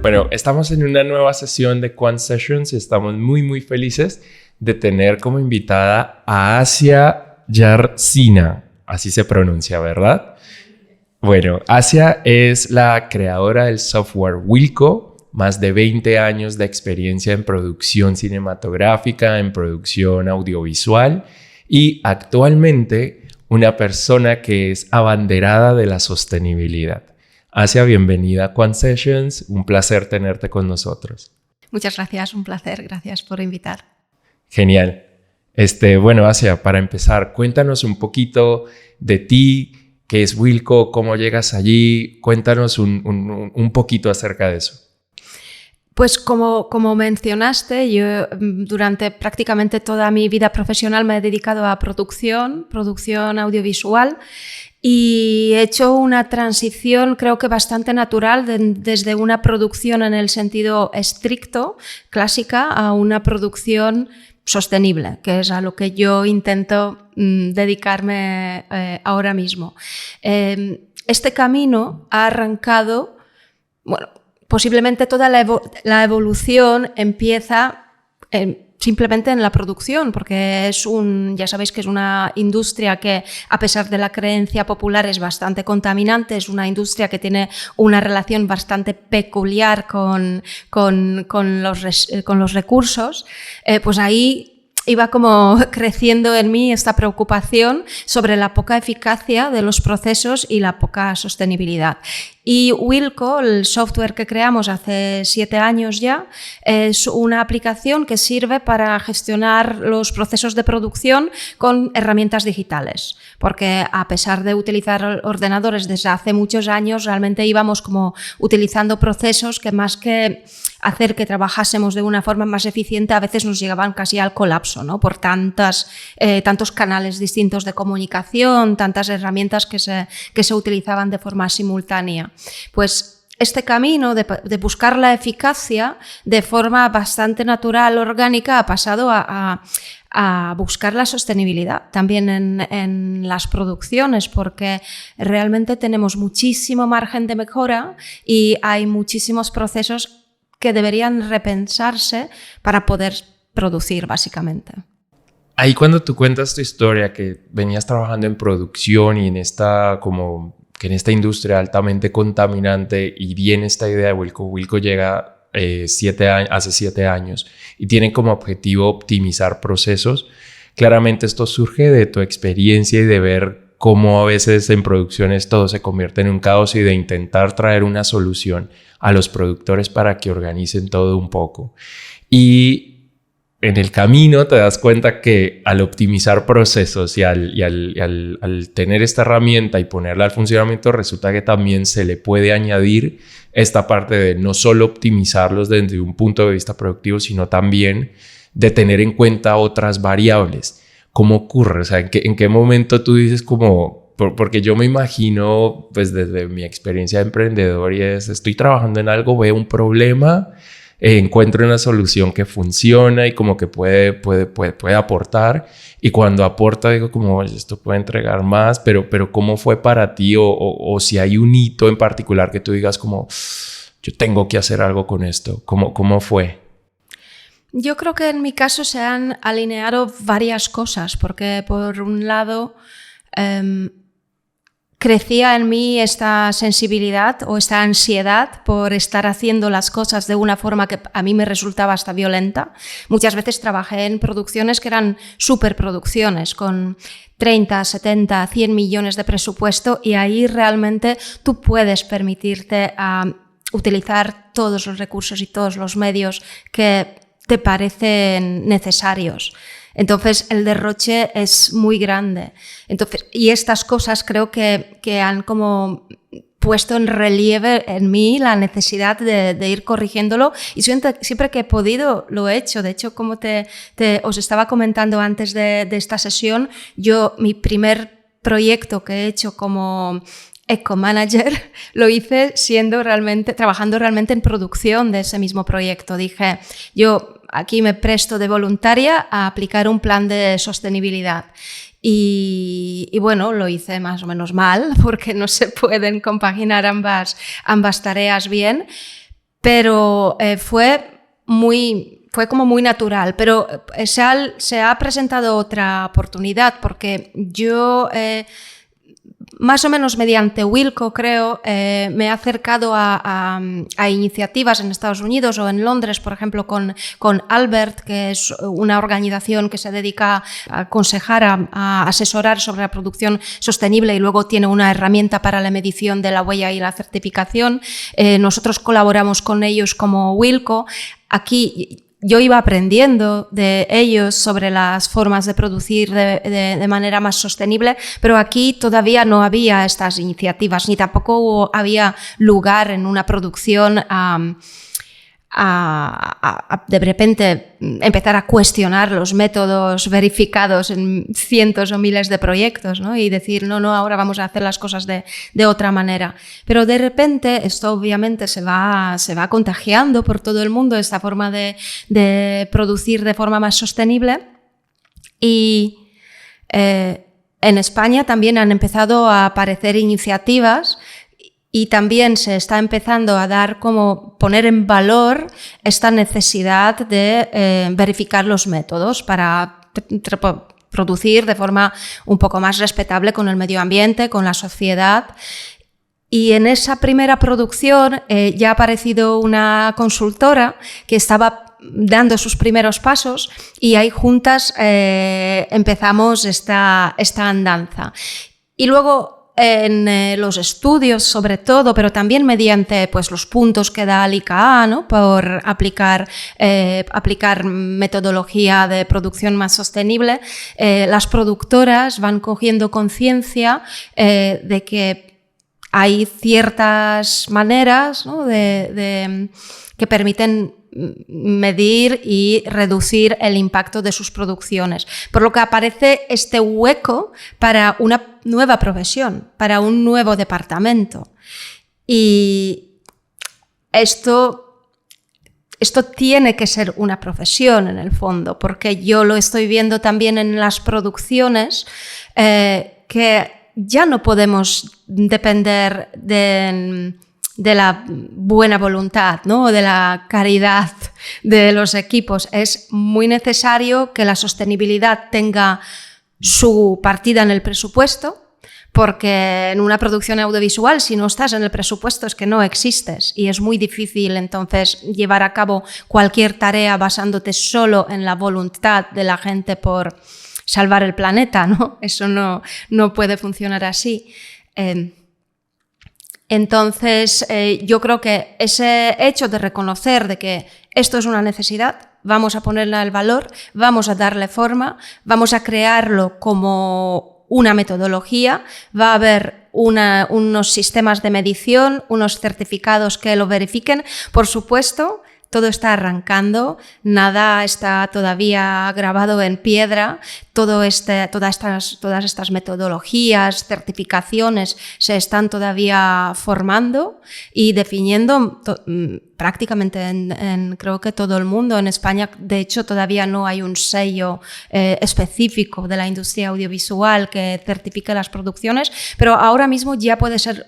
Bueno, estamos en una nueva sesión de Quant Sessions y estamos muy felices de tener como invitada a Asia Yarsina, así se pronuncia, ¿verdad? Bueno, Asia es la creadora del software Wilco, más de 20 años de experiencia en producción cinematográfica, en producción audiovisual y actualmente una persona que es abanderada de la sostenibilidad. Asia, bienvenida a Quant Sessions, un placer tenerte con nosotros. Muchas gracias, un placer, gracias por invitar. Genial. Bueno, Asia, para empezar, cuéntanos un poquito de ti, qué es Wilco, cómo llegas allí, cuéntanos un poquito acerca de eso. Pues como mencionaste, yo durante prácticamente toda mi vida profesional me he dedicado a producción audiovisual. Y he hecho una transición, creo que bastante natural, desde una producción en el sentido estricto, clásica, a una producción sostenible, que es a lo que yo intento dedicarme ahora mismo. Este camino ha arrancado, bueno, posiblemente toda la evolución empieza simplemente en la producción, porque ya sabéis que es una industria que, a pesar de la creencia popular, es bastante contaminante, es una industria que tiene una relación bastante peculiar con los recursos, pues ahí iba como creciendo en mí esta preocupación sobre la poca eficacia de los procesos y la poca sostenibilidad. Y Wilco, el software que creamos hace 7 años ya, es una aplicación que sirve para gestionar los procesos de producción con herramientas digitales. Porque a pesar de utilizar ordenadores desde hace muchos años, realmente íbamos como utilizando procesos que, más que hacer que trabajásemos de una forma más eficiente, a veces nos llegaban casi al colapso, ¿no? Por tantos canales distintos de comunicación, tantas herramientas que se utilizaban de forma simultánea. Pues este camino de buscar la eficacia de forma bastante natural, orgánica, ha pasado a buscar la sostenibilidad también en las producciones, porque realmente tenemos muchísimo margen de mejora y hay muchísimos procesos que deberían repensarse para poder producir, básicamente. Ahí cuando tú cuentas tu historia, que venías trabajando en producción y en esta industria altamente contaminante, y viene esta idea de Wilco. Wilco llega hace 7 años y tiene como objetivo optimizar procesos. Claramente esto surge de tu experiencia y de ver cómo a veces en producciones todo se convierte en un caos y de intentar traer una solución a los productores para que organicen todo un poco. Y en el camino te das cuenta que al optimizar procesos y al tener esta herramienta y ponerla al funcionamiento, resulta que también se le puede añadir esta parte de no solo optimizarlos desde un punto de vista productivo, sino también de tener en cuenta otras variables. ¿Cómo ocurre? O sea, ¿en qué momento tú dices como...? Porque yo me imagino, pues desde mi experiencia de emprendedor, estoy trabajando en algo, veo un problema, encuentro una solución que funciona y como que puede aportar, y cuando aporta digo como, oye, esto puede entregar más, pero ¿cómo fue para ti? O si hay un hito en particular que tú digas como, yo tengo que hacer algo con esto. ¿Cómo fue? Yo creo que en mi caso se han alineado varias cosas, porque por un lado crecía en mí esta sensibilidad o esta ansiedad por estar haciendo las cosas de una forma que a mí me resultaba hasta violenta. Muchas veces trabajé en producciones que eran superproducciones con 30, 70, 100 millones de presupuesto, y ahí realmente tú puedes permitirte utilizar todos los recursos y todos los medios que te parecen necesarios. Entonces el derroche es muy grande. Y estas cosas creo que han como puesto en relieve en mí la necesidad de ir corrigiéndolo, y siempre que he podido lo he hecho. De hecho, como os estaba comentando antes de esta sesión, mi primer proyecto que he hecho como eco-manager lo hice trabajando realmente en producción de ese mismo proyecto. Dije, yo aquí me presto de voluntaria a aplicar un plan de sostenibilidad. Y bueno, lo hice más o menos mal, porque no se pueden compaginar ambas tareas bien, pero fue como muy natural, pero se ha presentado otra oportunidad porque yo, más o menos mediante Wilco, creo, me he acercado a iniciativas en Estados Unidos o en Londres, por ejemplo, con Albert, que es una organización que se dedica a aconsejar, a asesorar sobre la producción sostenible y luego tiene una herramienta para la medición de la huella y la certificación. Nosotros colaboramos con ellos como Wilco. Aquí yo iba aprendiendo de ellos sobre las formas de producir de manera más sostenible, pero aquí todavía no había estas iniciativas, ni tampoco había lugar en una producción de repente empezar a cuestionar los métodos verificados en cientos o miles de proyectos, ¿no? Y decir, no, ahora vamos a hacer las cosas de otra manera. Pero de repente esto obviamente se va contagiando por todo el mundo, esta forma de producir de forma más sostenible. Y en España también han empezado a aparecer iniciativas y también se está empezando a poner en valor esta necesidad de verificar los métodos para producir de forma un poco más respetable con el medio ambiente, con la sociedad. Y en esa primera producción ya ha aparecido una consultora que estaba dando sus primeros pasos y ahí juntas empezamos esta andanza. Y luego en los estudios sobre todo, pero también mediante pues, los puntos que da el ICA, ¿no? Por aplicar metodología de producción más sostenible, las productoras van cogiendo conciencia de que hay ciertas maneras, ¿no? que permiten medir y reducir el impacto de sus producciones. Por lo que aparece este hueco para una nueva profesión, para un nuevo departamento. Y esto tiene que ser una profesión en el fondo, porque yo lo estoy viendo también en las producciones que ya no podemos depender de la buena voluntad, ¿no? De la caridad de los equipos. Es muy necesario que la sostenibilidad tenga su partida en el presupuesto, porque en una producción audiovisual, si no estás en el presupuesto, es que no existes y es muy difícil entonces llevar a cabo cualquier tarea basándote solo en la voluntad de la gente por salvar el planeta, ¿no? Eso no puede funcionar así. Entonces, yo creo que ese hecho de reconocer de que esto es una necesidad, vamos a ponerle el valor, vamos a darle forma, vamos a crearlo como una metodología, va a haber unos sistemas de medición, unos certificados que lo verifiquen, por supuesto. Todo está arrancando, nada está todavía grabado en piedra, todas estas metodologías, certificaciones se están todavía formando y definiendo prácticamente en creo que todo el mundo. En España, de hecho, todavía no hay un sello específico de la industria audiovisual que certifique las producciones, pero ahora mismo ya puede ser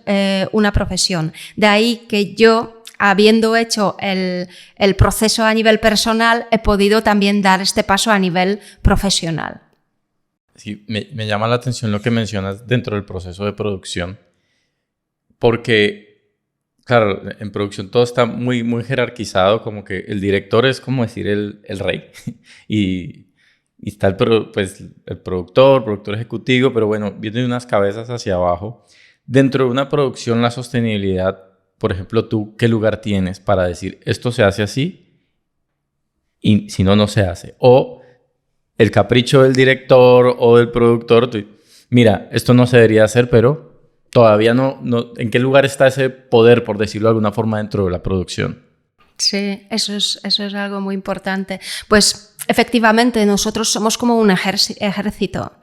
una profesión. De ahí que yo, habiendo hecho el proceso a nivel personal, he podido también dar este paso a nivel profesional. Sí, me llama la atención lo que mencionas dentro del proceso de producción, porque, claro, en producción todo está muy, muy jerarquizado, como que el director es como decir el rey, y está el productor ejecutivo, pero bueno, viene de unas cabezas hacia abajo. Dentro de una producción, la sostenibilidad, por ejemplo, tú, ¿qué lugar tienes para decir esto se hace así y si no, no se hace? O el capricho del director o del productor, mira, esto no se debería hacer, pero todavía no. ¿En qué lugar está ese poder, por decirlo de alguna forma, dentro de la producción? Sí, eso es algo muy importante. Pues efectivamente, nosotros somos como un ejército.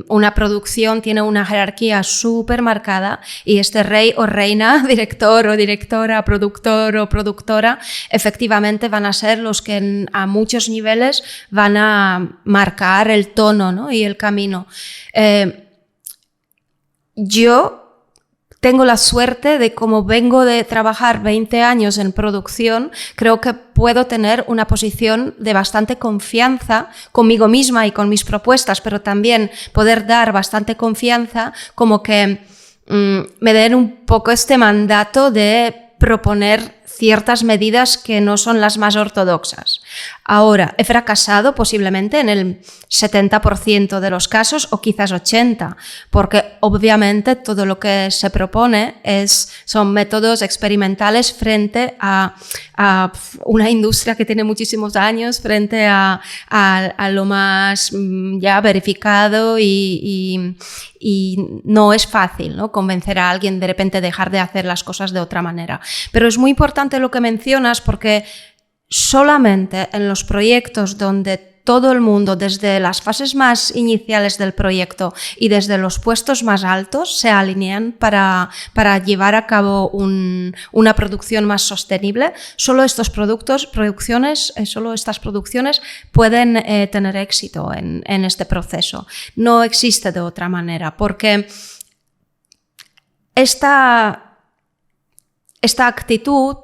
Una producción tiene una jerarquía súper marcada y este rey o reina, director o directora, productor o productora, efectivamente van a ser los que a muchos niveles van a marcar el tono, ¿no? Y el camino. Yo tengo la suerte de, como vengo de trabajar 20 años en producción, creo que puedo tener una posición de bastante confianza conmigo misma y con mis propuestas, pero también poder dar bastante confianza, como que me den un poco este mandato de proponer ciertas medidas que no son las más ortodoxas. Ahora, he fracasado posiblemente en el 70% de los casos o quizás 80%, porque obviamente todo lo que se propone son métodos experimentales frente a una industria que tiene muchísimos años, frente a lo más ya verificado y no es fácil, ¿no?, convencer a alguien de repente a dejar de hacer las cosas de otra manera. Pero es muy importante lo que mencionas, porque solamente en los proyectos donde todo el mundo, desde las fases más iniciales del proyecto y desde los puestos más altos, se alinean para llevar a cabo una producción más sostenible, solo estas producciones pueden tener éxito en este proceso. No existe de otra manera, porque esta actitud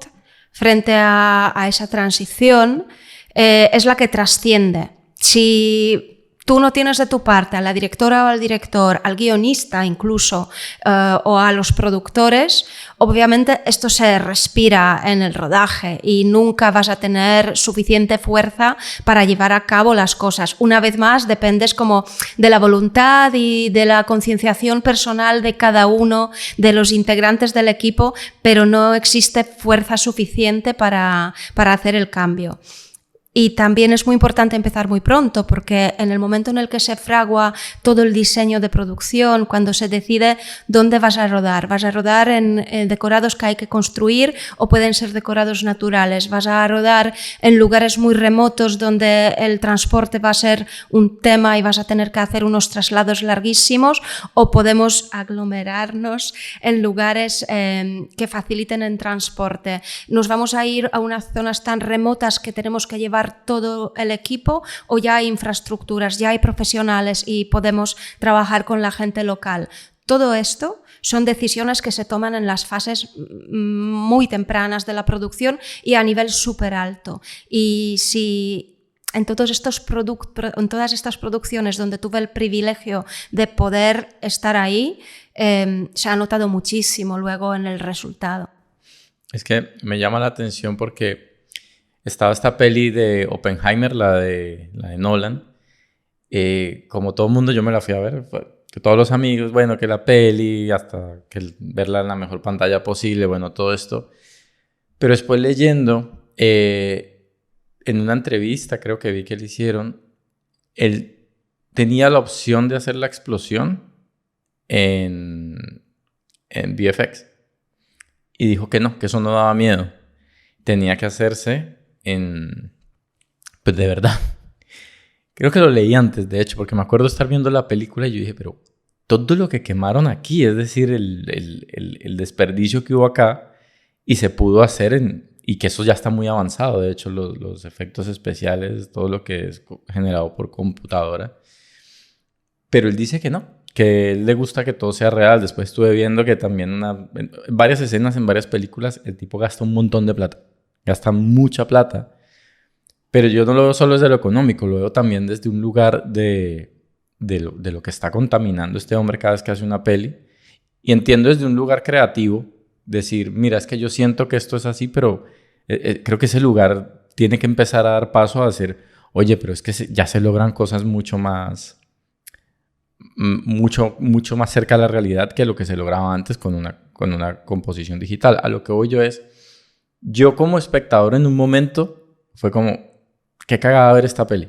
frente a esa transición es la que trasciende. Si tú no tienes de tu parte a la directora o al director, al guionista incluso, o a los productores, obviamente esto se respira en el rodaje y nunca vas a tener suficiente fuerza para llevar a cabo las cosas. Una vez más, dependes como de la voluntad y de la concienciación personal de cada uno de los integrantes del equipo, pero no existe fuerza suficiente para hacer el cambio. Y también es muy importante empezar muy pronto, porque en el momento en el que se fragua todo el diseño de producción, cuando se decide dónde vas a rodar en decorados que hay que construir o pueden ser decorados naturales, vas a rodar en lugares muy remotos donde el transporte va a ser un tema y vas a tener que hacer unos traslados larguísimos, o podemos aglomerarnos en lugares que faciliten el transporte. Nos vamos a ir a unas zonas tan remotas que tenemos que llevar todo el equipo, o ya hay infraestructuras, ya hay profesionales y podemos trabajar con la gente local. Todo esto son decisiones que se toman en las fases muy tempranas de la producción y a nivel súper alto. Y si en todas estas producciones donde tuve el privilegio de poder estar ahí, se ha notado muchísimo luego en el resultado. Es que me llama la atención porque estaba esta peli de Oppenheimer, la de Nolan. Como todo el mundo, yo me la fui a ver. Que todos los amigos, bueno, que la peli, hasta que verla en la mejor pantalla posible, bueno, todo esto. Pero después leyendo, en una entrevista, creo que vi que le hicieron, él tenía la opción de hacer la explosión en VFX. Y dijo que no, que eso no daba miedo. Tenía que hacerse pues de verdad. Creo que lo leí antes, de hecho, porque me acuerdo estar viendo la película y yo dije, pero todo lo que quemaron aquí, es decir, el desperdicio que hubo acá, y se pudo hacer y que eso ya está muy avanzado, de hecho, los efectos especiales, todo lo que es generado por computadora. Pero él dice que no, que él le gusta que todo sea real. Después estuve viendo que también en varias escenas, en varias películas, el tipo gasta un montón de plata. Gasta mucha plata, pero yo no lo veo solo desde lo económico, lo veo también desde un lugar de lo que está contaminando este hombre cada vez que hace una peli. Y entiendo desde un lugar creativo, decir, mira, es que yo siento que esto es así, pero creo que ese lugar tiene que empezar a dar paso a decir, oye, pero es que ya se logran cosas mucho más cerca de la realidad que lo que se lograba antes con una composición digital. A lo que voy yo como espectador en un momento fue como, qué cagada ver esta peli.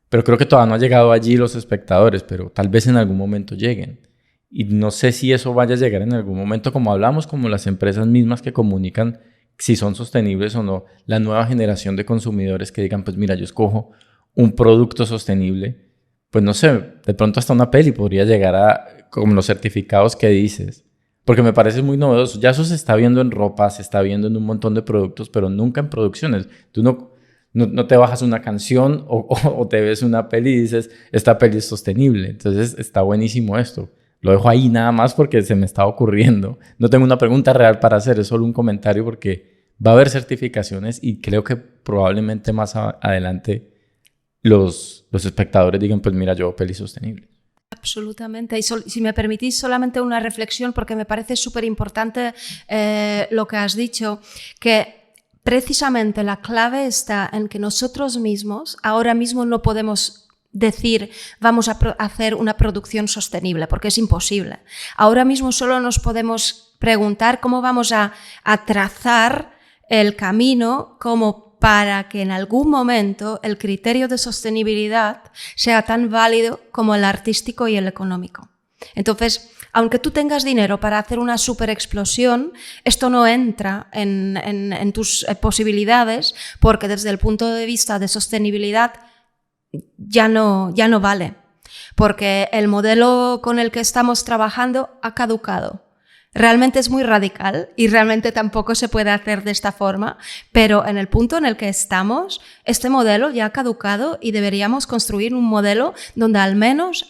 Pero creo que todavía no ha llegado allí los espectadores, pero tal vez en algún momento lleguen. Y no sé si eso vaya a llegar en algún momento, como hablamos, como las empresas mismas que comunican si son sostenibles o no. La nueva generación de consumidores que digan, pues mira, yo escojo un producto sostenible. Pues no sé, de pronto hasta una peli podría llegar a como los certificados que dices. Porque me parece muy novedoso. Ya eso se está viendo en ropa, se está viendo en un montón de productos, pero nunca en producciones. Tú no te bajas una canción o te ves una peli y dices, esta peli es sostenible. Entonces está buenísimo esto. lo dejo ahí nada más porque se me está ocurriendo. No tengo una pregunta real para hacer, es solo un comentario porque va a haber certificaciones y creo que probablemente más adelante los espectadores digan, pues mira, yo veo pelis sostenibles. Absolutamente. Y si me permitís solamente una reflexión, porque me parece súper importante lo que has dicho, que precisamente la clave está en que nosotros mismos ahora mismo no podemos decir vamos a hacer una producción sostenible, porque es imposible. Ahora mismo solo nos podemos preguntar cómo vamos a trazar el camino como para que en algún momento el criterio de sostenibilidad sea tan válido como el artístico y el económico. Entonces, aunque tú tengas dinero para hacer una super explosión, esto no entra en tus posibilidades, porque desde el punto de vista de sostenibilidad ya no vale, porque el modelo con el que estamos trabajando ha caducado. Realmente es muy radical y realmente tampoco se puede hacer de esta forma, pero en el punto en el que estamos, este modelo ya ha caducado y deberíamos construir un modelo donde al menos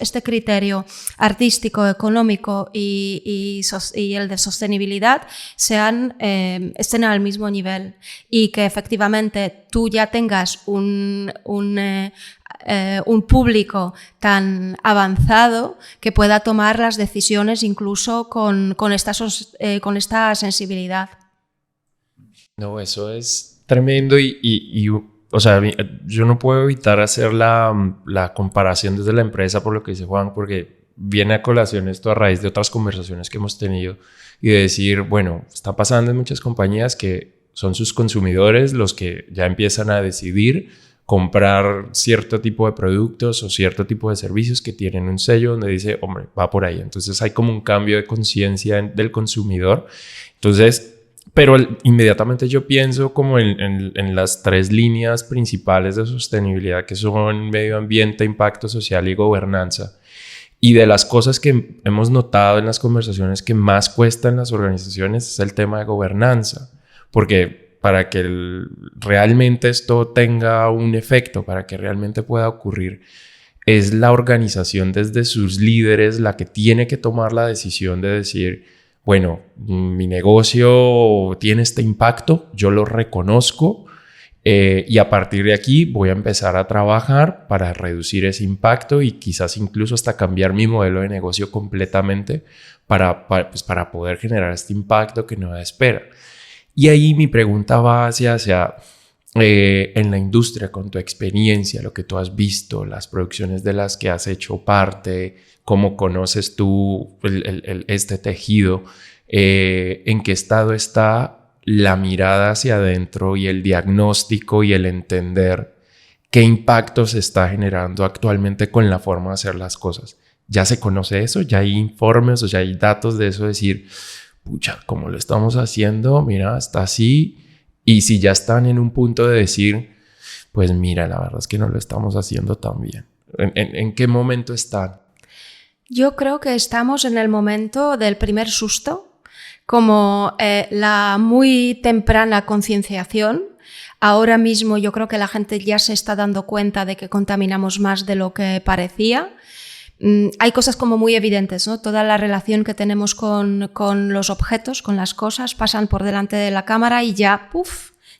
este criterio artístico, económico y el de sostenibilidad estén al mismo nivel y que efectivamente tú ya tengas un público tan avanzado que pueda tomar las decisiones incluso con esta sensibilidad. No, eso es tremendo y o sea, yo no puedo evitar hacer la comparación desde la empresa por lo que dice Juan, porque viene a colación esto a raíz de otras conversaciones que hemos tenido y de decir, bueno, está pasando en muchas compañías que son sus consumidores los que ya empiezan a decidir comprar cierto tipo de productos o cierto tipo de servicios que tienen un sello donde dice, hombre, va por ahí. Entonces hay como un cambio de conciencia del consumidor. Entonces, pero inmediatamente yo pienso como en las 3 líneas principales de sostenibilidad que son medio ambiente, impacto social y gobernanza. Y de las cosas que hemos notado en las conversaciones que más cuesta en las organizaciones es el tema de gobernanza. Porque para que realmente esto tenga un efecto, para que realmente pueda ocurrir, es la organización desde sus líderes la que tiene que tomar la decisión de decir, bueno, mi negocio tiene este impacto, yo lo reconozco y a partir de aquí voy a empezar a trabajar para reducir ese impacto y quizás incluso hasta cambiar mi modelo de negocio completamente para poder generar este impacto que no espera. Y ahí mi pregunta va hacia en la industria, con tu experiencia, lo que tú has visto, las producciones de las que has hecho parte, cómo conoces tú este tejido, en qué estado está la mirada hacia adentro y el diagnóstico y el entender qué impacto se está generando actualmente con la forma de hacer las cosas. ¿Ya se conoce eso? ¿Ya hay informes o ya hay datos de eso? Decir, pucha, como lo estamos haciendo, mira, está así. Y si ya están en un punto de decir, pues mira, la verdad es que no lo estamos haciendo tan bien. ¿En qué momento están? Yo creo que estamos en el momento del primer susto, como la muy temprana concienciación. Ahora mismo yo creo que la gente ya se está dando cuenta de que contaminamos más de lo que parecía. Hay cosas como muy evidentes, ¿no? Toda la relación que tenemos con los objetos, con las cosas, pasan por delante de la cámara y ya,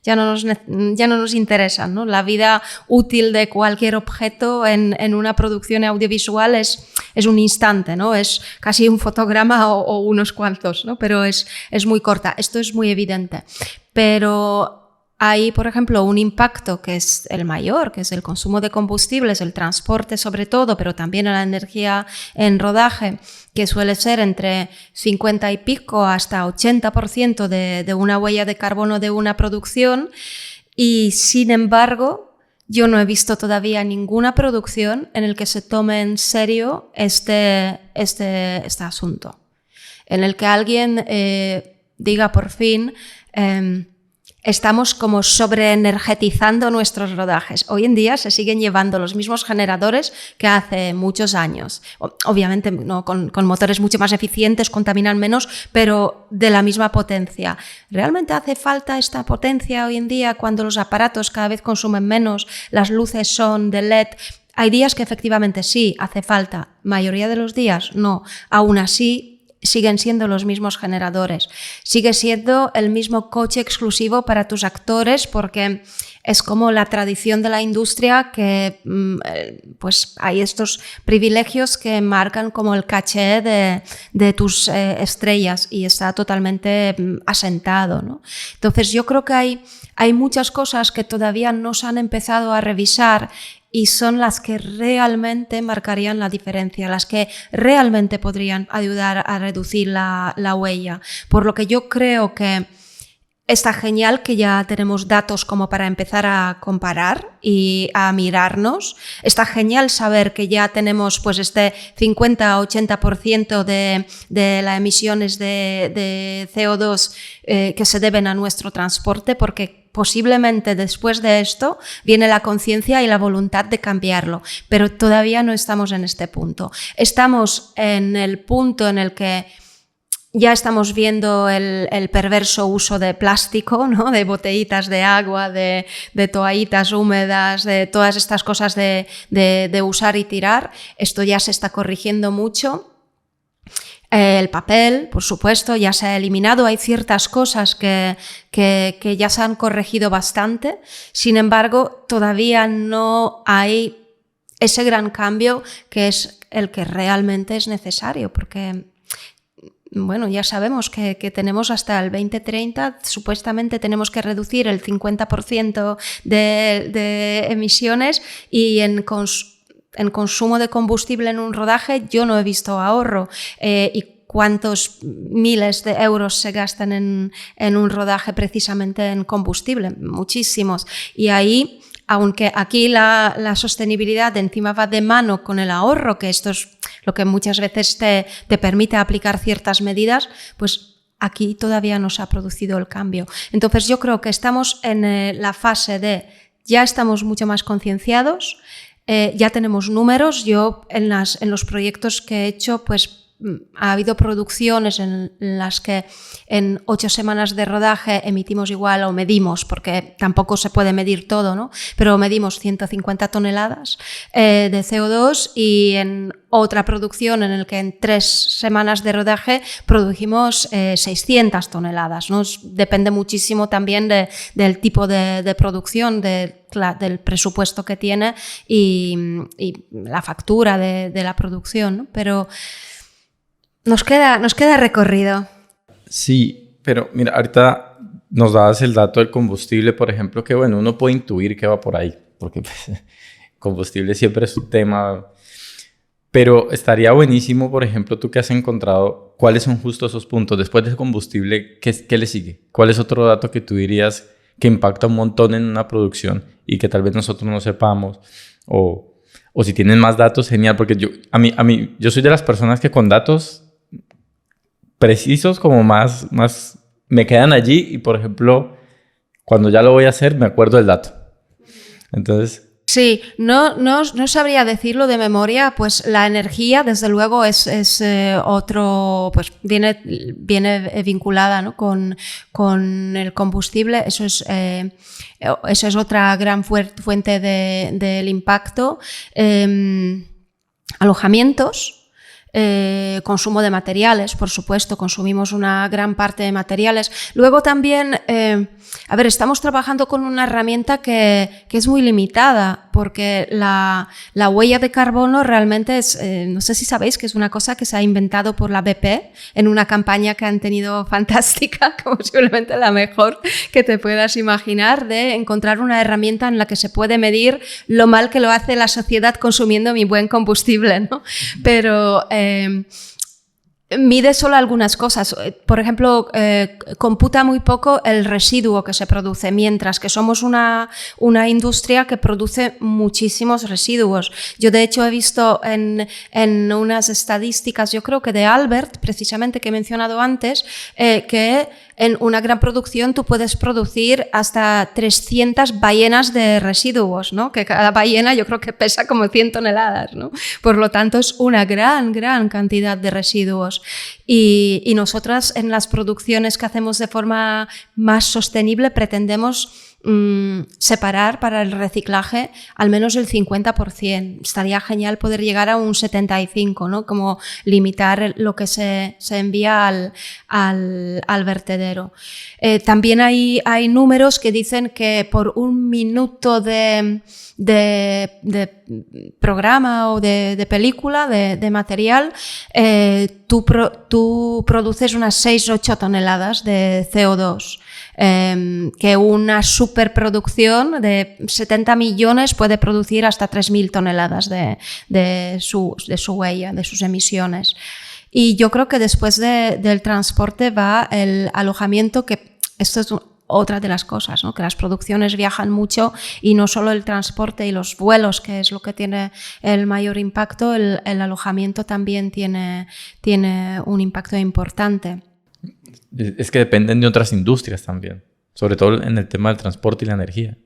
ya no nos interesan, ¿no? La vida útil de cualquier objeto en una producción audiovisual es un instante, ¿no? Es casi un fotograma o unos cuantos, ¿no? Pero es muy corta. Esto es muy evidente. Pero hay, por ejemplo, un impacto que es el mayor, que es el consumo de combustibles, el transporte sobre todo, pero también la energía en rodaje, que suele ser entre 50 y pico hasta 80% de una huella de carbono de una producción. Y sin embargo, yo no he visto todavía ninguna producción en el que se tome en serio este asunto, en el que alguien diga por fin... estamos como sobreenergetizando nuestros rodajes. Hoy en día se siguen llevando los mismos generadores que hace muchos años. Obviamente no, con motores mucho más eficientes, contaminan menos, pero de la misma potencia. ¿Realmente hace falta esta potencia hoy en día cuando los aparatos cada vez consumen menos, las luces son de LED? Hay días que efectivamente sí, hace falta. Mayoría de los días no. Aún así, siguen siendo los mismos generadores. Sigue siendo el mismo coche exclusivo para tus actores porque es como la tradición de la industria que pues hay estos privilegios que marcan como el caché de tus estrellas y está totalmente asentado, ¿no? Entonces yo creo que hay muchas cosas que todavía no se han empezado a revisar y son las que realmente marcarían la diferencia, las que realmente podrían ayudar a reducir la huella. Por lo que yo creo que está genial que ya tenemos datos como para empezar a comparar y a mirarnos. Está genial saber que ya tenemos pues este 50-80% de las emisiones de CO2 que se deben a nuestro transporte, porque posiblemente después de esto viene la conciencia y la voluntad de cambiarlo, pero todavía no estamos en este punto. Estamos en el punto en el que ya estamos viendo el perverso uso de plástico, ¿no? De botellitas de agua, de toallitas húmedas, de todas estas cosas de usar y tirar. Esto ya se está corrigiendo mucho. El papel, por supuesto, ya se ha eliminado. Hay ciertas cosas que ya se han corregido bastante. Sin embargo, todavía no hay ese gran cambio que es el que realmente es necesario, porque bueno, ya sabemos que tenemos hasta el 2030, supuestamente tenemos que reducir el 50% de emisiones y en consumo de combustible en un rodaje yo no he visto ahorro. Y cuántos miles de euros se gastan en un rodaje precisamente en combustible, muchísimos. Y ahí, aunque aquí la sostenibilidad encima va de mano con el ahorro, que esto es lo que muchas veces te permite aplicar ciertas medidas, pues aquí todavía no se ha producido el cambio. Entonces yo creo que estamos en la fase de ya estamos mucho más concienciados, ya tenemos números. Yo en los proyectos que he hecho, pues ha habido producciones en las que en 8 semanas de rodaje emitimos igual, o medimos, porque tampoco se puede medir todo, ¿no? Pero medimos 150 toneladas de CO2, y en otra producción en la que en 3 semanas de rodaje produjimos 600 toneladas, ¿no? Depende muchísimo también del tipo de producción, del presupuesto que tiene y la factura de la producción, ¿no? Pero nos queda recorrido. Sí, pero mira, ahorita nos dabas el dato del combustible, por ejemplo, que bueno, uno puede intuir que va por ahí, porque pues, combustible siempre es un tema. Pero estaría buenísimo, por ejemplo, tú que has encontrado, ¿cuáles son justo esos puntos? Después del combustible, ¿qué le sigue? ¿Cuál es otro dato que tú dirías que impacta un montón en una producción y que tal vez nosotros no sepamos? O si tienen más datos, genial, porque yo soy de las personas que con datos precisos como más me quedan allí, y por ejemplo cuando ya lo voy a hacer me acuerdo del dato. Entonces sí, no sabría decirlo de memoria. Pues la energía desde luego es otro, pues viene vinculada, ¿no? con el combustible. Eso es otra gran fuente del impacto. Alojamientos. Consumo de materiales, por supuesto, consumimos una gran parte de materiales. Luego también, estamos trabajando con una herramienta que es muy limitada, porque la huella de carbono realmente es, no sé si sabéis que es una cosa que se ha inventado por la BP en una campaña que han tenido fantástica, posiblemente la mejor que te puedas imaginar, de encontrar una herramienta en la que se puede medir lo mal que lo hace la sociedad consumiendo mi buen combustible, ¿no? Pero mide solo algunas cosas. Por ejemplo, computa muy poco el residuo que se produce, mientras que somos una industria que produce muchísimos residuos. Yo, de hecho, he visto en unas estadísticas, yo creo que de Albert, precisamente, que he mencionado antes, que en una gran producción tú puedes producir hasta 300 ballenas de residuos, ¿no? Que cada ballena yo creo que pesa como 100 toneladas, ¿no? Por lo tanto, es una gran cantidad de residuos. Y nosotras en las producciones que hacemos de forma más sostenible pretendemos separar para el reciclaje al menos el 50%. Estaría genial poder llegar a un 75%, ¿no? Como limitar lo que se envía al vertedero. También hay números que dicen que por 1 minuto de programa o de película, de material, tú produces unas 6-8 toneladas de CO2. Que una superproducción de 70 millones puede producir hasta 3.000 toneladas de su huella, de sus emisiones. Y yo creo que después del transporte va el alojamiento, que esto es otra de las cosas, ¿no? Que las producciones viajan mucho y no solo el transporte y los vuelos, que es lo que tiene el mayor impacto, el alojamiento también tiene un impacto importante. Es que dependen de otras industrias también, sobre todo en el tema del transporte y la energía.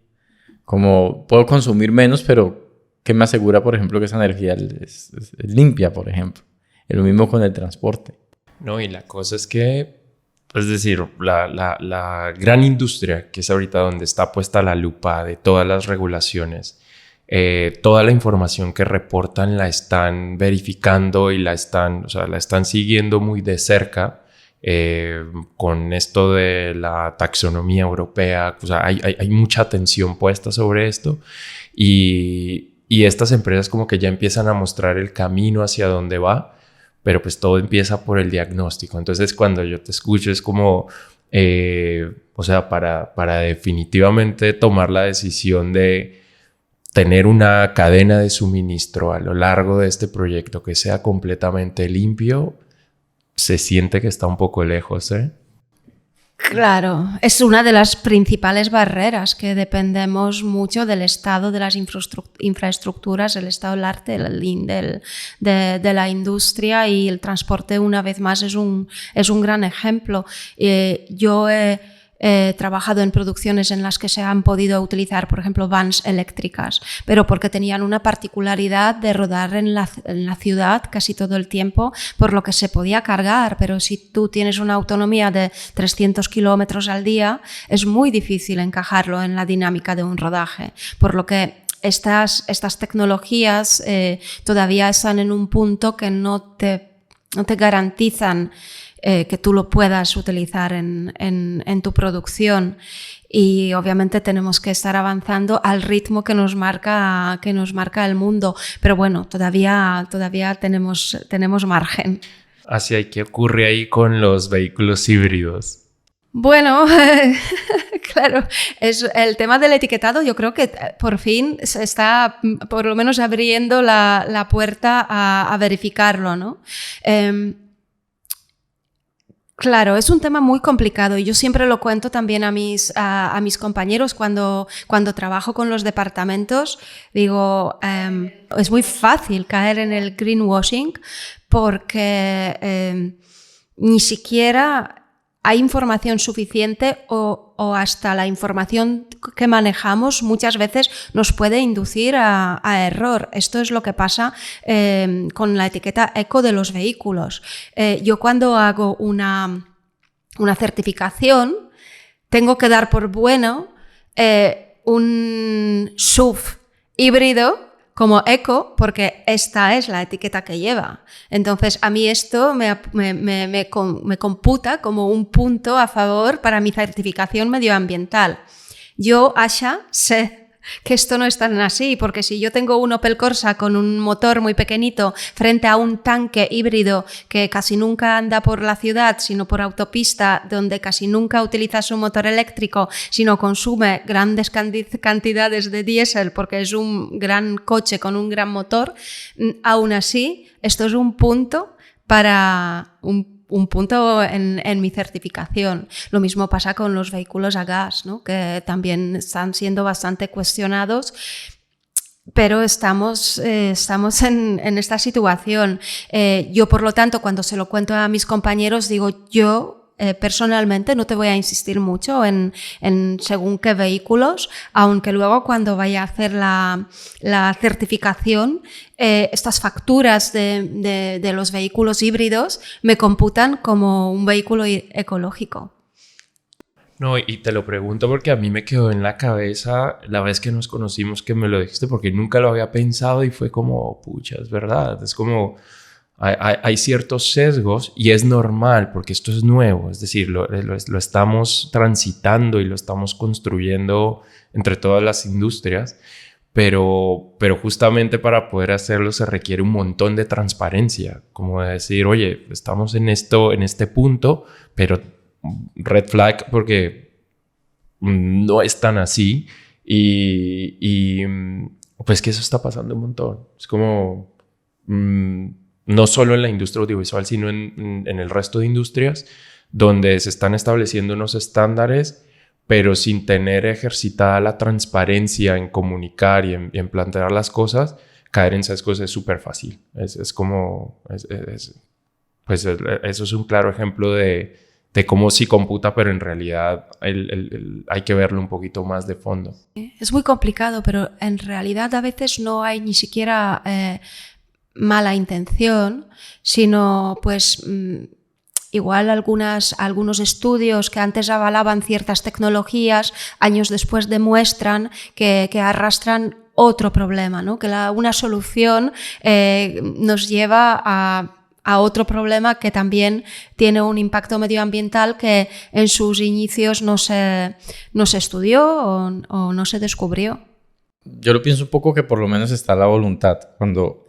Como puedo consumir menos, pero ¿qué me asegura, por ejemplo, que esa energía es limpia, por ejemplo? Es lo mismo con el transporte. No, y la cosa es que, es decir, la gran industria, que es ahorita donde está puesta la lupa de todas las regulaciones, toda la información que reportan la están verificando y la están siguiendo muy de cerca. Con esto de la taxonomía europea, o sea, hay mucha atención puesta sobre esto y estas empresas como que ya empiezan a mostrar el camino hacia dónde va, pero pues todo empieza por el diagnóstico. Entonces cuando yo te escucho es como, o sea, para definitivamente tomar la decisión de tener una cadena de suministro a lo largo de este proyecto que sea completamente limpio, se siente que está un poco lejos, ¿eh? Claro, es una de las principales barreras, que dependemos mucho del estado de las infraestructuras, el estado del arte, de la industria, y el transporte, una vez más, es un gran ejemplo. Yo he trabajado en producciones en las que se han podido utilizar, por ejemplo, vans eléctricas, pero porque tenían una particularidad de rodar en la ciudad casi todo el tiempo, por lo que se podía cargar. Pero si tú tienes una autonomía de 300 kilómetros al día, es muy difícil encajarlo en la dinámica de un rodaje, por lo que estas tecnologías todavía están en un punto que no te garantizan que tú lo puedas utilizar en tu producción. Y obviamente tenemos que estar avanzando al ritmo que nos marca el mundo. Pero bueno, todavía tenemos margen. Así hay que ocurre ahí con los vehículos híbridos. Bueno, claro, es el tema del etiquetado. Yo creo que por fin se está por lo menos abriendo la puerta a verificarlo, ¿no? Claro, es un tema muy complicado y yo siempre lo cuento también a mis compañeros cuando trabajo con los departamentos. Digo, es muy fácil caer en el greenwashing porque ni siquiera hay información suficiente o hasta la información que manejamos muchas veces nos puede inducir a error. Esto es lo que pasa con la etiqueta eco de los vehículos. Yo cuando hago una certificación tengo que dar por bueno un SUV híbrido como eco, porque esta es la etiqueta que lleva. Entonces, a mí esto me computa como un punto a favor para mi certificación medioambiental. Yo, Asha, sé que esto no es tan así, porque si yo tengo un Opel Corsa con un motor muy pequeñito frente a un tanque híbrido que casi nunca anda por la ciudad, sino por autopista, donde casi nunca utiliza su motor eléctrico, sino consume grandes cantidades de diésel porque es un gran coche con un gran motor, aún así, esto es un punto para un punto en mi certificación. Lo mismo pasa con los vehículos a gas, ¿no? Que también están siendo bastante cuestionados, pero estamos en esta situación. Yo, por lo tanto, cuando se lo cuento a mis compañeros, digo, yo personalmente no te voy a insistir mucho en según qué vehículos, aunque luego cuando vaya a hacer la certificación, estas facturas de los vehículos híbridos me computan como un vehículo ecológico. No, y te lo pregunto porque a mí me quedó en la cabeza la vez que nos conocimos que me lo dijiste, porque nunca lo había pensado y fue como, pucha, es verdad. Es como, hay ciertos sesgos y es normal porque esto es nuevo. Es decir, lo estamos transitando y lo estamos construyendo entre todas las industrias. Pero justamente para poder hacerlo se requiere un montón de transparencia, como de decir, oye, estamos en este punto, pero red flag porque no es tan así y pues que eso está pasando un montón. Es como no solo en la industria audiovisual, sino en el resto de industrias donde se están estableciendo unos estándares pero sin tener ejercitada la transparencia en comunicar y en plantear las cosas, caer en sesgos es súper fácil. Pues eso es un claro ejemplo de cómo sí computa, pero en realidad hay que verlo un poquito más de fondo. Es muy complicado, pero en realidad a veces no hay ni siquiera mala intención, sino pues igual algunos estudios que antes avalaban ciertas tecnologías, años después demuestran que arrastran otro problema, ¿no? Que una solución nos lleva a otro problema que también tiene un impacto medioambiental que en sus inicios no se estudió o no se descubrió. Yo lo pienso un poco que por lo menos está la voluntad. Cuando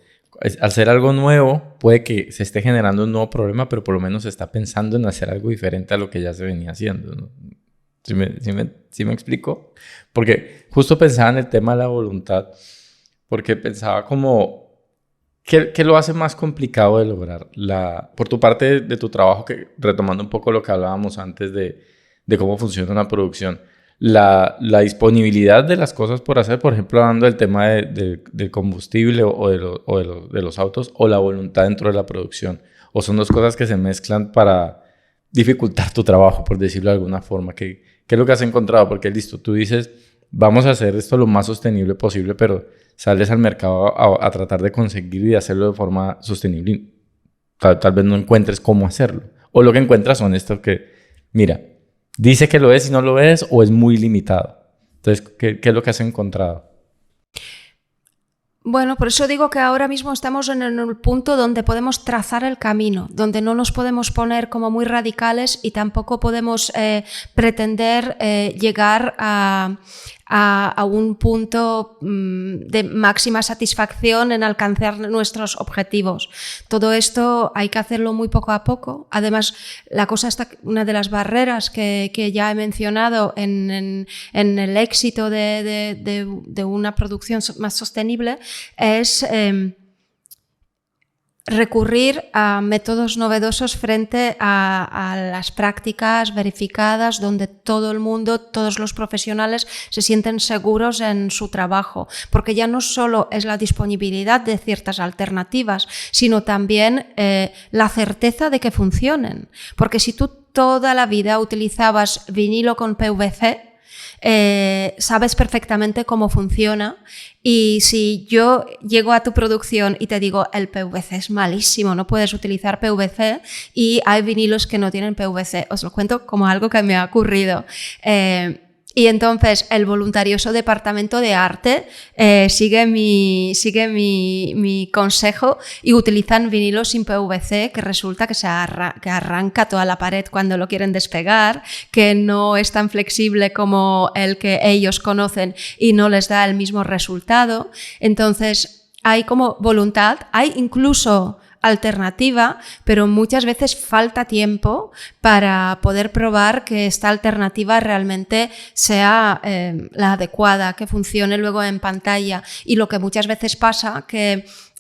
al ser algo nuevo, puede que se esté generando un nuevo problema, pero por lo menos se está pensando en hacer algo diferente a lo que ya se venía haciendo, ¿no? ¿Sí me explico? Porque justo pensaba en el tema de la voluntad, porque pensaba como, ¿qué lo hace más complicado de lograr? Por tu parte de tu trabajo, que retomando un poco lo que hablábamos antes de cómo funciona una producción, la disponibilidad de las cosas por hacer, por ejemplo, hablando del tema del combustible o de los autos, o la voluntad dentro de la producción, o son dos cosas que se mezclan para dificultar tu trabajo, por decirlo de alguna forma. ¿Qué es lo que has encontrado? Porque listo, tú dices, vamos a hacer esto lo más sostenible posible, pero sales al mercado a tratar de conseguir y hacerlo de forma sostenible. Tal vez no encuentres cómo hacerlo. O lo que encuentras son estos que, mira, dice que lo es y no lo es, o es muy limitado. Entonces, ¿qué es lo que has encontrado? Bueno, por eso digo que ahora mismo estamos en el punto donde podemos trazar el camino, donde no nos podemos poner como muy radicales y tampoco podemos pretender llegar a un punto de máxima satisfacción en alcanzar nuestros objetivos. Todo esto hay que hacerlo muy poco a poco. Además, la cosa está, una de las barreras que ya he mencionado en el éxito de una producción más sostenible es recurrir a métodos novedosos frente a las prácticas verificadas donde todo el mundo, todos los profesionales se sienten seguros en su trabajo, porque ya no solo es la disponibilidad de ciertas alternativas, sino también la certeza de que funcionen, porque si tú toda la vida utilizabas vinilo con PVC, sabes perfectamente cómo funciona, y si yo llego a tu producción y te digo el PVC es malísimo, no puedes utilizar PVC, y hay vinilos que no tienen PVC, os lo cuento como algo que me ha ocurrido. Y entonces el voluntarioso departamento de arte sigue mi consejo y utilizan vinilos sin PVC, que resulta que que arranca toda la pared cuando lo quieren despegar, que no es tan flexible como el que ellos conocen y no les da el mismo resultado. Entonces hay como voluntad, hay incluso alternativa, pero muchas veces falta tiempo para poder probar que esta alternativa realmente sea la adecuada, que funcione luego en pantalla. Y lo que muchas veces pasa,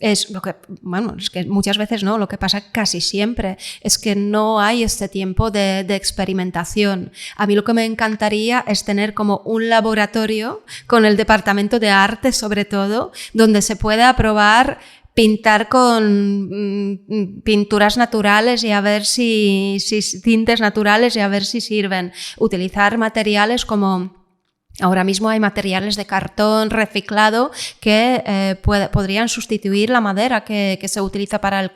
es que muchas veces no, lo que pasa casi siempre es que no hay este tiempo de experimentación. A mí lo que me encantaría es tener como un laboratorio con el departamento de arte, sobre todo, donde se pueda probar pintar con pinturas naturales y a ver si tintes naturales y a ver si sirven. Utilizar materiales como Ahora mismo hay materiales de cartón reciclado que podrían sustituir la madera que se utiliza para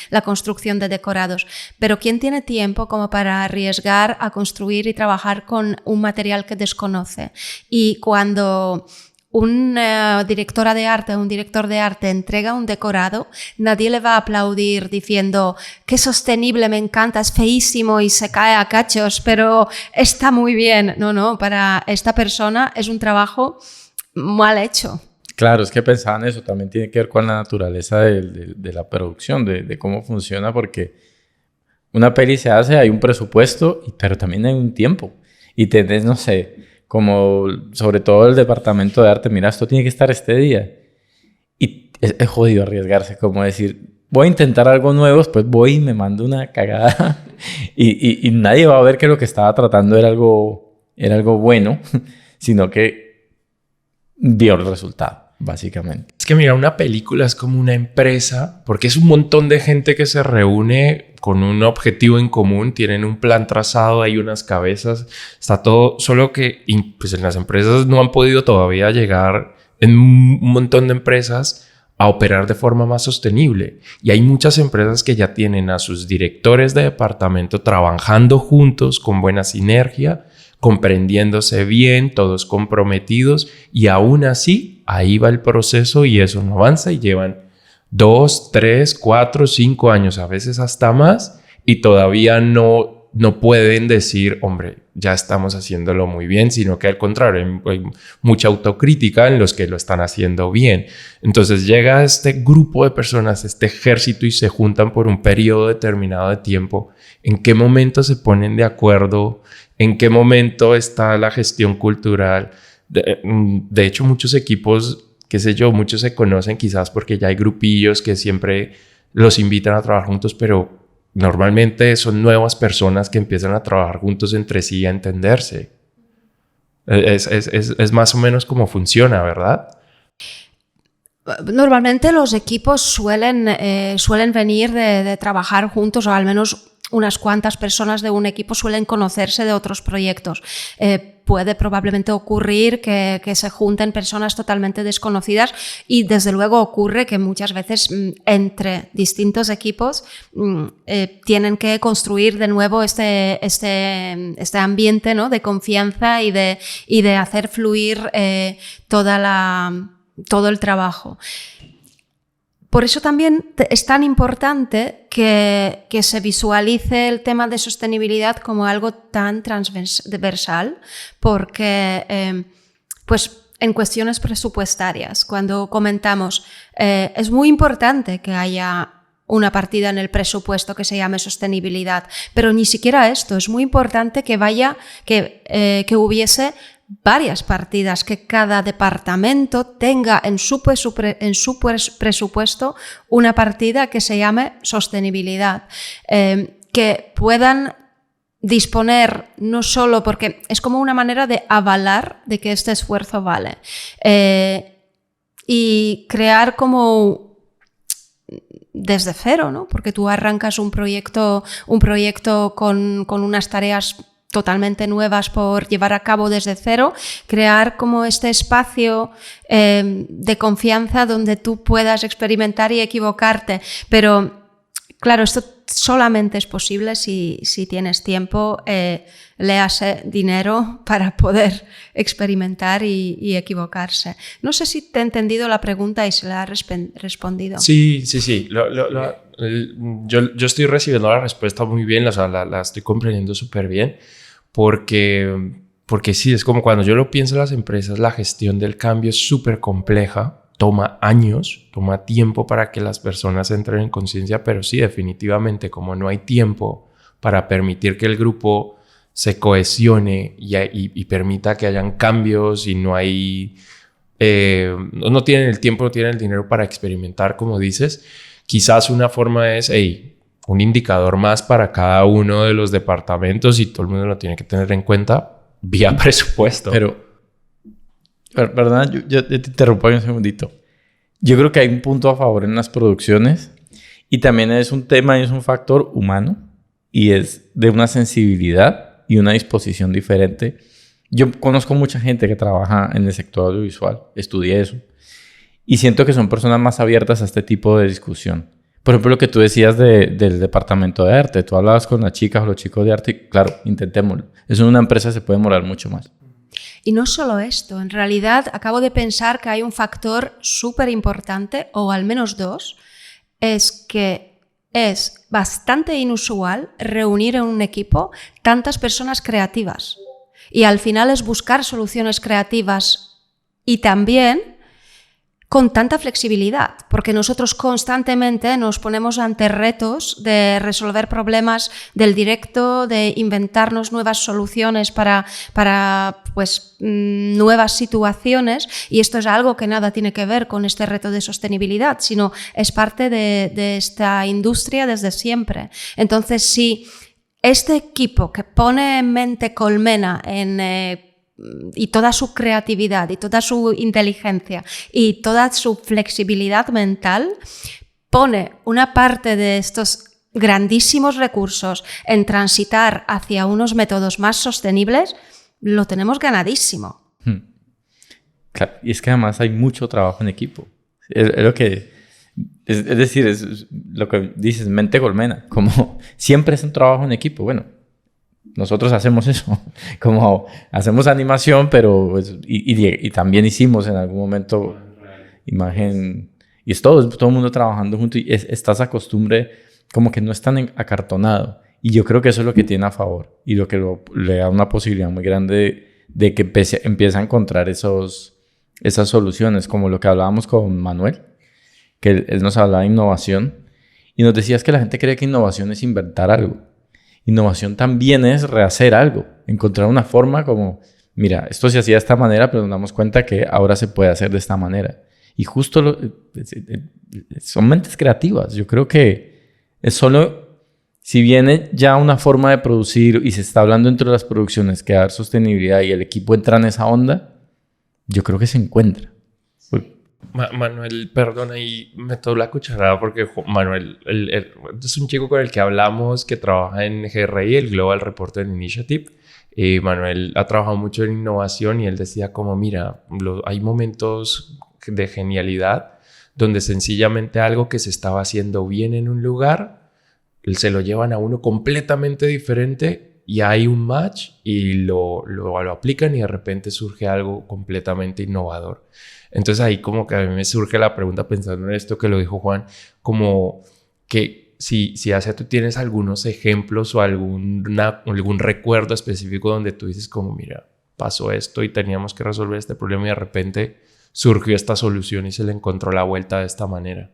la construcción de decorados. Pero ¿quién tiene tiempo como para arriesgar a construir y trabajar con un material que desconoce? Y cuando una directora de arte o un director de arte entrega un decorado, nadie le va a aplaudir diciendo qué sostenible, me encanta, es feísimo y se cae a cachos, pero está muy bien. No, para esta persona es un trabajo mal hecho. Claro, es que pensaba en eso, también tiene que ver con la naturaleza de la producción, de cómo funciona, porque una peli se hace, hay un presupuesto, pero también hay un tiempo. Y tenés, no sé, como sobre todo el departamento de arte, mira, esto tiene que estar este día. Y es jodido arriesgarse, como decir, voy a intentar algo nuevo, después voy y me mando una cagada. y nadie va a ver que lo que estaba tratando era algo bueno, sino que dio el resultado, básicamente. Es que mira, una película es como una empresa, porque es un montón de gente que se reúne con un objetivo en común, tienen un plan trazado, hay unas cabezas, está todo, solo que pues en las empresas no han podido todavía llegar, en un montón de empresas, a operar de forma más sostenible. Y hay muchas empresas que ya tienen a sus directores de departamento trabajando juntos con buena sinergia, comprendiéndose bien, todos comprometidos, y aún así ahí va el proceso y eso no avanza y llevan 2, 3, 4, 5 años, a veces hasta más, y todavía no pueden decir, hombre, ya estamos haciéndolo muy bien, sino que al contrario, hay mucha autocrítica en los que lo están haciendo bien. Entonces llega este grupo de personas, este ejército, y se juntan por un periodo determinado de tiempo. ¿En qué momento se ponen de acuerdo? ¿En qué momento está la gestión cultural? De hecho, muchos equipos, qué sé yo, muchos se conocen quizás porque ya hay grupillos que siempre los invitan a trabajar juntos, pero normalmente son nuevas personas que empiezan a trabajar juntos entre sí, a entenderse. Es más o menos como funciona, ¿verdad? Normalmente los equipos suelen venir de trabajar juntos, o al menos unas cuantas personas de un equipo suelen conocerse de otros proyectos. Puede probablemente ocurrir que se junten personas totalmente desconocidas, y desde luego ocurre que muchas veces entre distintos equipos tienen que construir de nuevo este ambiente, ¿no?, de confianza y de hacer fluir todo el trabajo. Por eso también es tan importante que se visualice el tema de sostenibilidad como algo tan transversal, porque pues en cuestiones presupuestarias, cuando comentamos, es muy importante que haya una partida en el presupuesto que se llame sostenibilidad, pero ni siquiera esto, es muy importante que hubiese varias partidas, que cada departamento tenga en su presupuesto una partida que se llame sostenibilidad, que puedan disponer no solo, porque es como una manera de avalar de que este esfuerzo vale, y crear como desde cero, ¿no? Porque tú arrancas un proyecto con unas tareas totalmente nuevas por llevar a cabo desde cero, crear como este espacio de confianza donde tú puedas experimentar y equivocarte. Pero claro, esto solamente es posible si tienes tiempo, léase dinero para poder experimentar y equivocarse. No sé si te he entendido la pregunta y se la has respondido. Sí. Yo estoy recibiendo la respuesta muy bien, la estoy comprendiendo súper bien, porque sí, es como cuando yo lo pienso en las empresas, la gestión del cambio es súper compleja, toma años, toma tiempo para que las personas entren en conciencia, pero sí, definitivamente, como no hay tiempo para permitir que el grupo se cohesione y permita que hayan cambios, y no hay... no tienen el tiempo, no tienen el dinero para experimentar, como dices. Quizás una forma es, un indicador más para cada uno de los departamentos, y todo el mundo lo tiene que tener en cuenta vía presupuesto. Pero, perdona, yo te interrumpo un segundito. Yo creo que hay un punto a favor en las producciones, y también es un tema y es un factor humano, y es de una sensibilidad y una disposición diferente Yo conozco mucha gente que trabaja en el sector audiovisual, estudié eso, y siento que son personas más abiertas a este tipo de discusión. Por ejemplo, lo que tú decías del departamento de arte. Tú hablabas con las chicas o los chicos de arte y claro, intentémoslo. Eso en una empresa se puede demorar mucho más. Y no solo esto, en realidad acabo de pensar que hay un factor súper importante, o al menos dos, es que es bastante inusual reunir en un equipo tantas personas creativas. Y al final es buscar soluciones creativas y también con tanta flexibilidad, porque nosotros constantemente nos ponemos ante retos de resolver problemas del directo, de inventarnos nuevas soluciones para pues, nuevas situaciones, y esto es algo que nada tiene que ver con este reto de sostenibilidad, sino es parte de esta industria desde siempre. Entonces, si este equipo que pone en mente Colmena y toda su creatividad y toda su inteligencia y toda su flexibilidad mental pone una parte de estos grandísimos recursos en transitar hacia unos métodos más sostenibles, lo tenemos ganadísimo. Claro, y es que además hay mucho trabajo en equipo. Es lo que... Es decir, es lo que dices, mente colmena. Como siempre es un trabajo en equipo. Bueno, nosotros hacemos eso, como hacemos animación, pero y también hicimos en algún momento imagen, y es todo el mundo trabajando junto, y está esa costumbre como que no es tan acartonado, y yo creo que eso es lo que tiene a favor, y lo que le da una posibilidad muy grande de que empiece a encontrar esas soluciones, como lo que hablábamos con Manuel, que él nos hablaba de innovación, y nos decía que la gente cree que innovación es inventar algo. Innovación también es rehacer algo, encontrar una forma como, mira, esto se hacía de esta manera, pero nos damos cuenta que ahora se puede hacer de esta manera. Y justo son mentes creativas. Yo creo que es solo, si viene ya una forma de producir y se está hablando entre las producciones que dar sostenibilidad y el equipo entra en esa onda, yo creo que se encuentra. Manuel, perdona, y meto la cucharada porque Manuel es un chico con el que hablamos que trabaja en GRI, el Global Reporter Initiative. Manuel ha trabajado mucho en innovación y él decía como, mira, hay momentos de genialidad donde sencillamente algo que se estaba haciendo bien en un lugar se lo llevan a uno completamente diferente y hay un match y lo aplican y de repente surge algo completamente innovador. Entonces ahí como que a mí me surge la pregunta pensando en esto que lo dijo Juan, como que si hacia tú tienes algunos ejemplos o algún recuerdo específico donde tú dices como, mira, pasó esto y teníamos que resolver este problema y de repente surgió esta solución y se le encontró la vuelta de esta manera.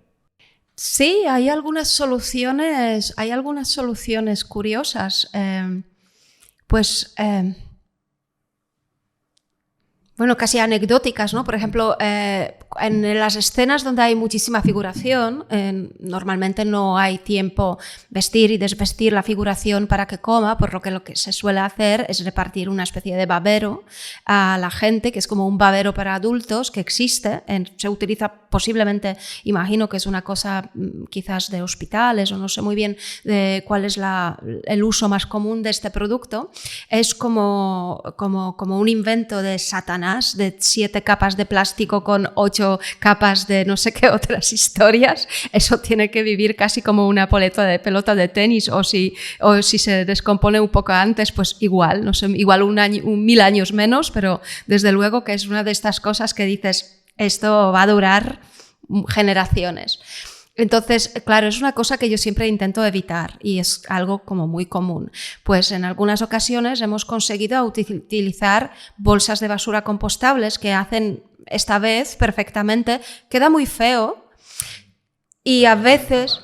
Sí, hay algunas soluciones curiosas. Bueno, casi anecdóticas, ¿no? Por ejemplo, en las escenas donde hay muchísima figuración, normalmente no hay tiempo vestir y desvestir la figuración para que coma, por lo que se suele hacer es repartir una especie de babero a la gente, que es como un babero para adultos que existe, se utiliza posiblemente, imagino que es una cosa quizás de hospitales o no sé muy bien cuál es el uso más común de este producto. Es como un invento de Satanás, de 7 capas de plástico con 8 capas de no sé qué otras historias. Eso tiene que vivir casi como una pelota de tenis, o si se descompone un poco antes, pues igual, no sé, igual 1000 años menos, pero desde luego que es una de estas cosas que dices, esto va a durar generaciones. Entonces, claro, es una cosa que yo siempre intento evitar y es algo como muy común. Pues en algunas ocasiones hemos conseguido utilizar bolsas de basura compostables que hacen esta vez perfectamente. Queda muy feo y a veces...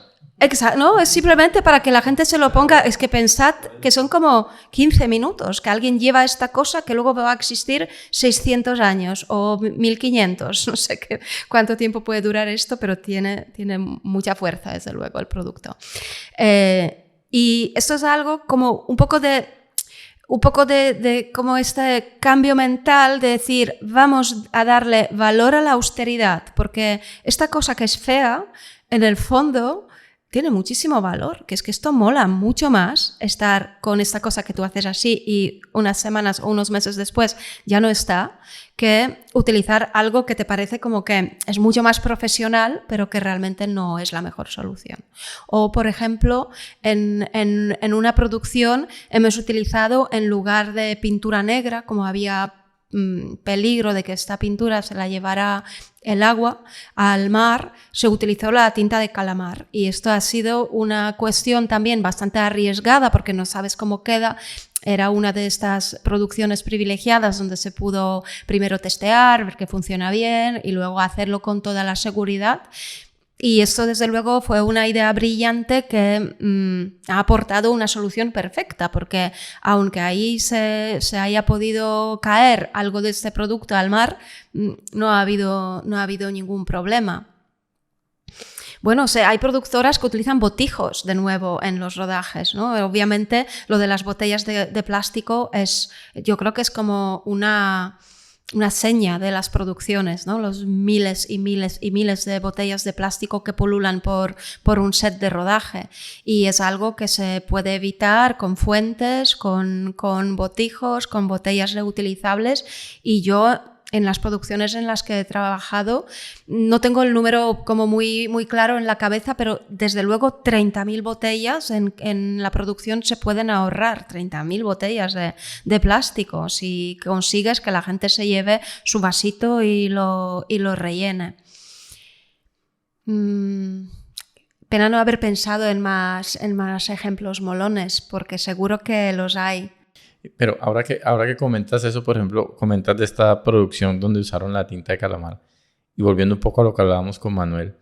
No, es simplemente para que la gente se lo ponga. Es que pensad que son como 15 minutos que alguien lleva esta cosa que luego va a existir 600 años o 1500. No sé cuánto tiempo puede durar esto, pero tiene mucha fuerza, desde luego, el producto. Y esto es algo como un poco de como este cambio mental de decir, vamos a darle valor a la austeridad, porque esta cosa que es fea, en el fondo... tiene muchísimo valor, que es que esto mola mucho más estar con esta cosa que tú haces así y unas semanas o unos meses después ya no está, que utilizar algo que te parece como que es mucho más profesional, pero que realmente no es la mejor solución. O, por ejemplo, en una producción hemos utilizado, en lugar de pintura negra, como había peligro de que esta pintura se la llevara el agua al mar, se utilizó la tinta de calamar, y esto ha sido una cuestión también bastante arriesgada porque no sabes cómo queda. Era una de estas producciones privilegiadas donde se pudo primero testear, ver que funciona bien y luego hacerlo con toda la seguridad. Y esto, desde luego, fue una idea brillante que ha aportado una solución perfecta, porque aunque ahí se haya podido caer algo de este producto al mar, no ha habido ningún problema. Bueno, hay productoras que utilizan botijos de nuevo en los rodajes, ¿no? Obviamente, lo de las botellas de plástico yo creo que es como una seña de las producciones, ¿no? Los miles y miles y miles de botellas de plástico que pululan por un set de rodaje, y es algo que se puede evitar con fuentes, con botijos, con botellas reutilizables. Y yo, en las producciones en las que he trabajado, no tengo el número como muy, muy claro en la cabeza, pero desde luego 30.000 botellas en la producción se pueden ahorrar, 30.000 botellas de plástico, si consigues que la gente se lleve su vasito y lo rellene. Pena no haber pensado en más ejemplos molones, porque seguro que los hay. Pero ahora que comentas eso, por ejemplo, comentas de esta producción donde usaron la tinta de calamar, y volviendo un poco a lo que hablábamos con Manuel,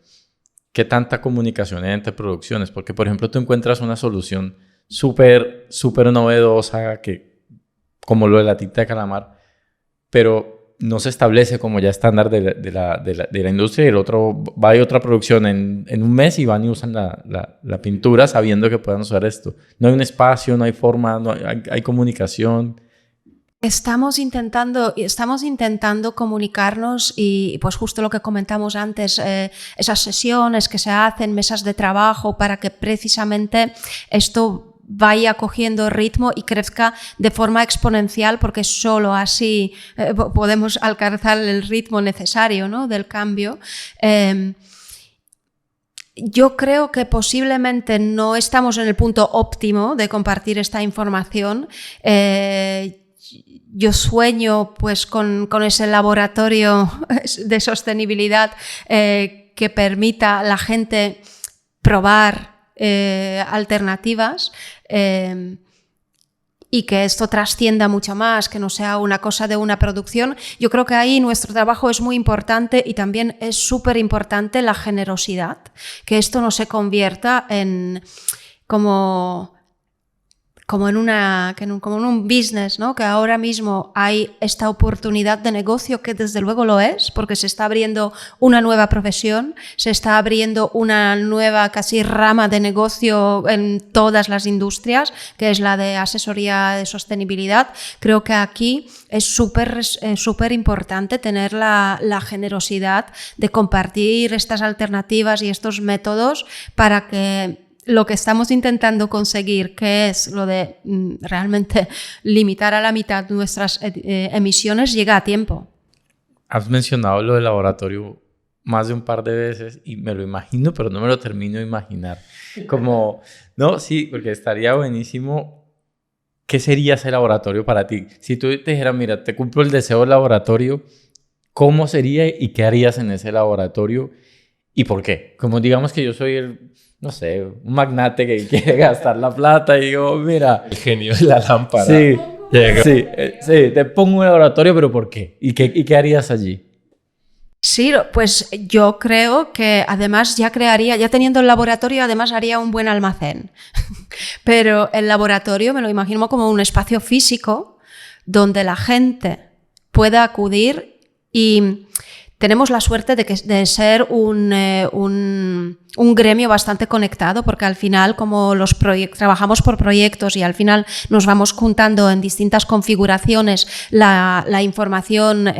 ¿qué tanta comunicación hay entre producciones? Porque, por ejemplo, tú encuentras una solución súper novedosa, como lo de la tinta de calamar, pero no se establece como ya estándar de la industria, y el otro va a otra producción en un mes y van y usan la pintura sabiendo que puedan usar esto. No hay un espacio, no hay forma, hay comunicación. Estamos intentando comunicarnos, y pues justo lo que comentamos antes, esas sesiones que se hacen, mesas de trabajo, para que precisamente esto vaya cogiendo ritmo y crezca de forma exponencial, porque solo así podemos alcanzar el ritmo necesario, ¿no?, del cambio. Yo creo que posiblemente no estamos en el punto óptimo de compartir esta información. Yo sueño pues con ese laboratorio de sostenibilidad que permita a la gente probar alternativas, y que esto trascienda mucho más, que no sea una cosa de una producción. Yo creo que ahí nuestro trabajo es muy importante, y también es súper importante la generosidad, que esto no se convierta en como en un business, ¿no? Que ahora mismo hay esta oportunidad de negocio, que desde luego lo es, porque se está abriendo una nueva profesión, se está abriendo una nueva casi rama de negocio en todas las industrias, que es la de asesoría de sostenibilidad. Creo que aquí es súper importante tener la generosidad de compartir estas alternativas y estos métodos, para que lo que estamos intentando conseguir, que es lo de realmente limitar a la mitad nuestras emisiones, llega a tiempo. Has mencionado lo del laboratorio más de un par de veces y me lo imagino, pero no me lo termino de imaginar. Como, no, sí, porque estaría buenísimo. ¿Qué sería ese laboratorio para ti? Si tú te dijeras, mira, te cumplo el deseo del laboratorio, ¿cómo sería y qué harías en ese laboratorio y por qué? Como digamos que yo soy no sé, un magnate que quiere gastar la plata y digo, mira... El genio de la lámpara. Sí, te pongo un laboratorio, pero ¿por qué? ¿Y qué harías allí? Sí, pues yo creo que además ya teniendo el laboratorio, además haría un buen almacén. Pero el laboratorio me lo imagino como un espacio físico donde la gente pueda acudir, y tenemos la suerte de ser un gremio bastante conectado, porque al final, como trabajamos por proyectos y al final nos vamos juntando en distintas configuraciones, la información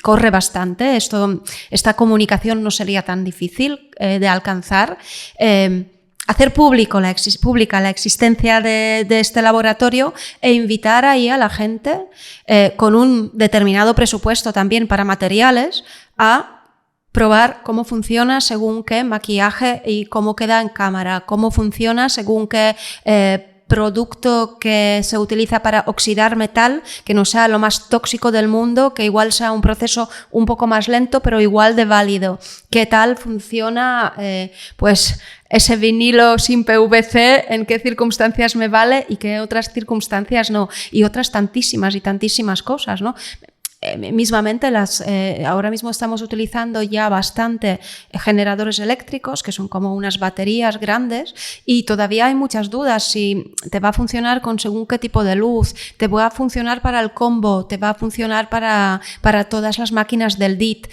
corre bastante. Esta comunicación no sería tan difícil de alcanzar. hacer pública la existencia de este laboratorio e invitar ahí a la gente con un determinado presupuesto también para materiales a probar cómo funciona según qué maquillaje y cómo queda en cámara, cómo funciona según qué producto que se utiliza para oxidar metal, que no sea lo más tóxico del mundo, que igual sea un proceso un poco más lento, pero igual de válido. ¿Qué tal funciona pues ese vinilo sin PVC? ¿En qué circunstancias me vale y qué otras circunstancias no? Y otras tantísimas y tantísimas cosas, ¿no? Mismamente ahora mismo estamos utilizando ya bastante generadores eléctricos, que son como unas baterías grandes, y todavía hay muchas dudas si te va a funcionar con según qué tipo de luz, te va a funcionar para el combo, te va a funcionar para todas las máquinas del DIT.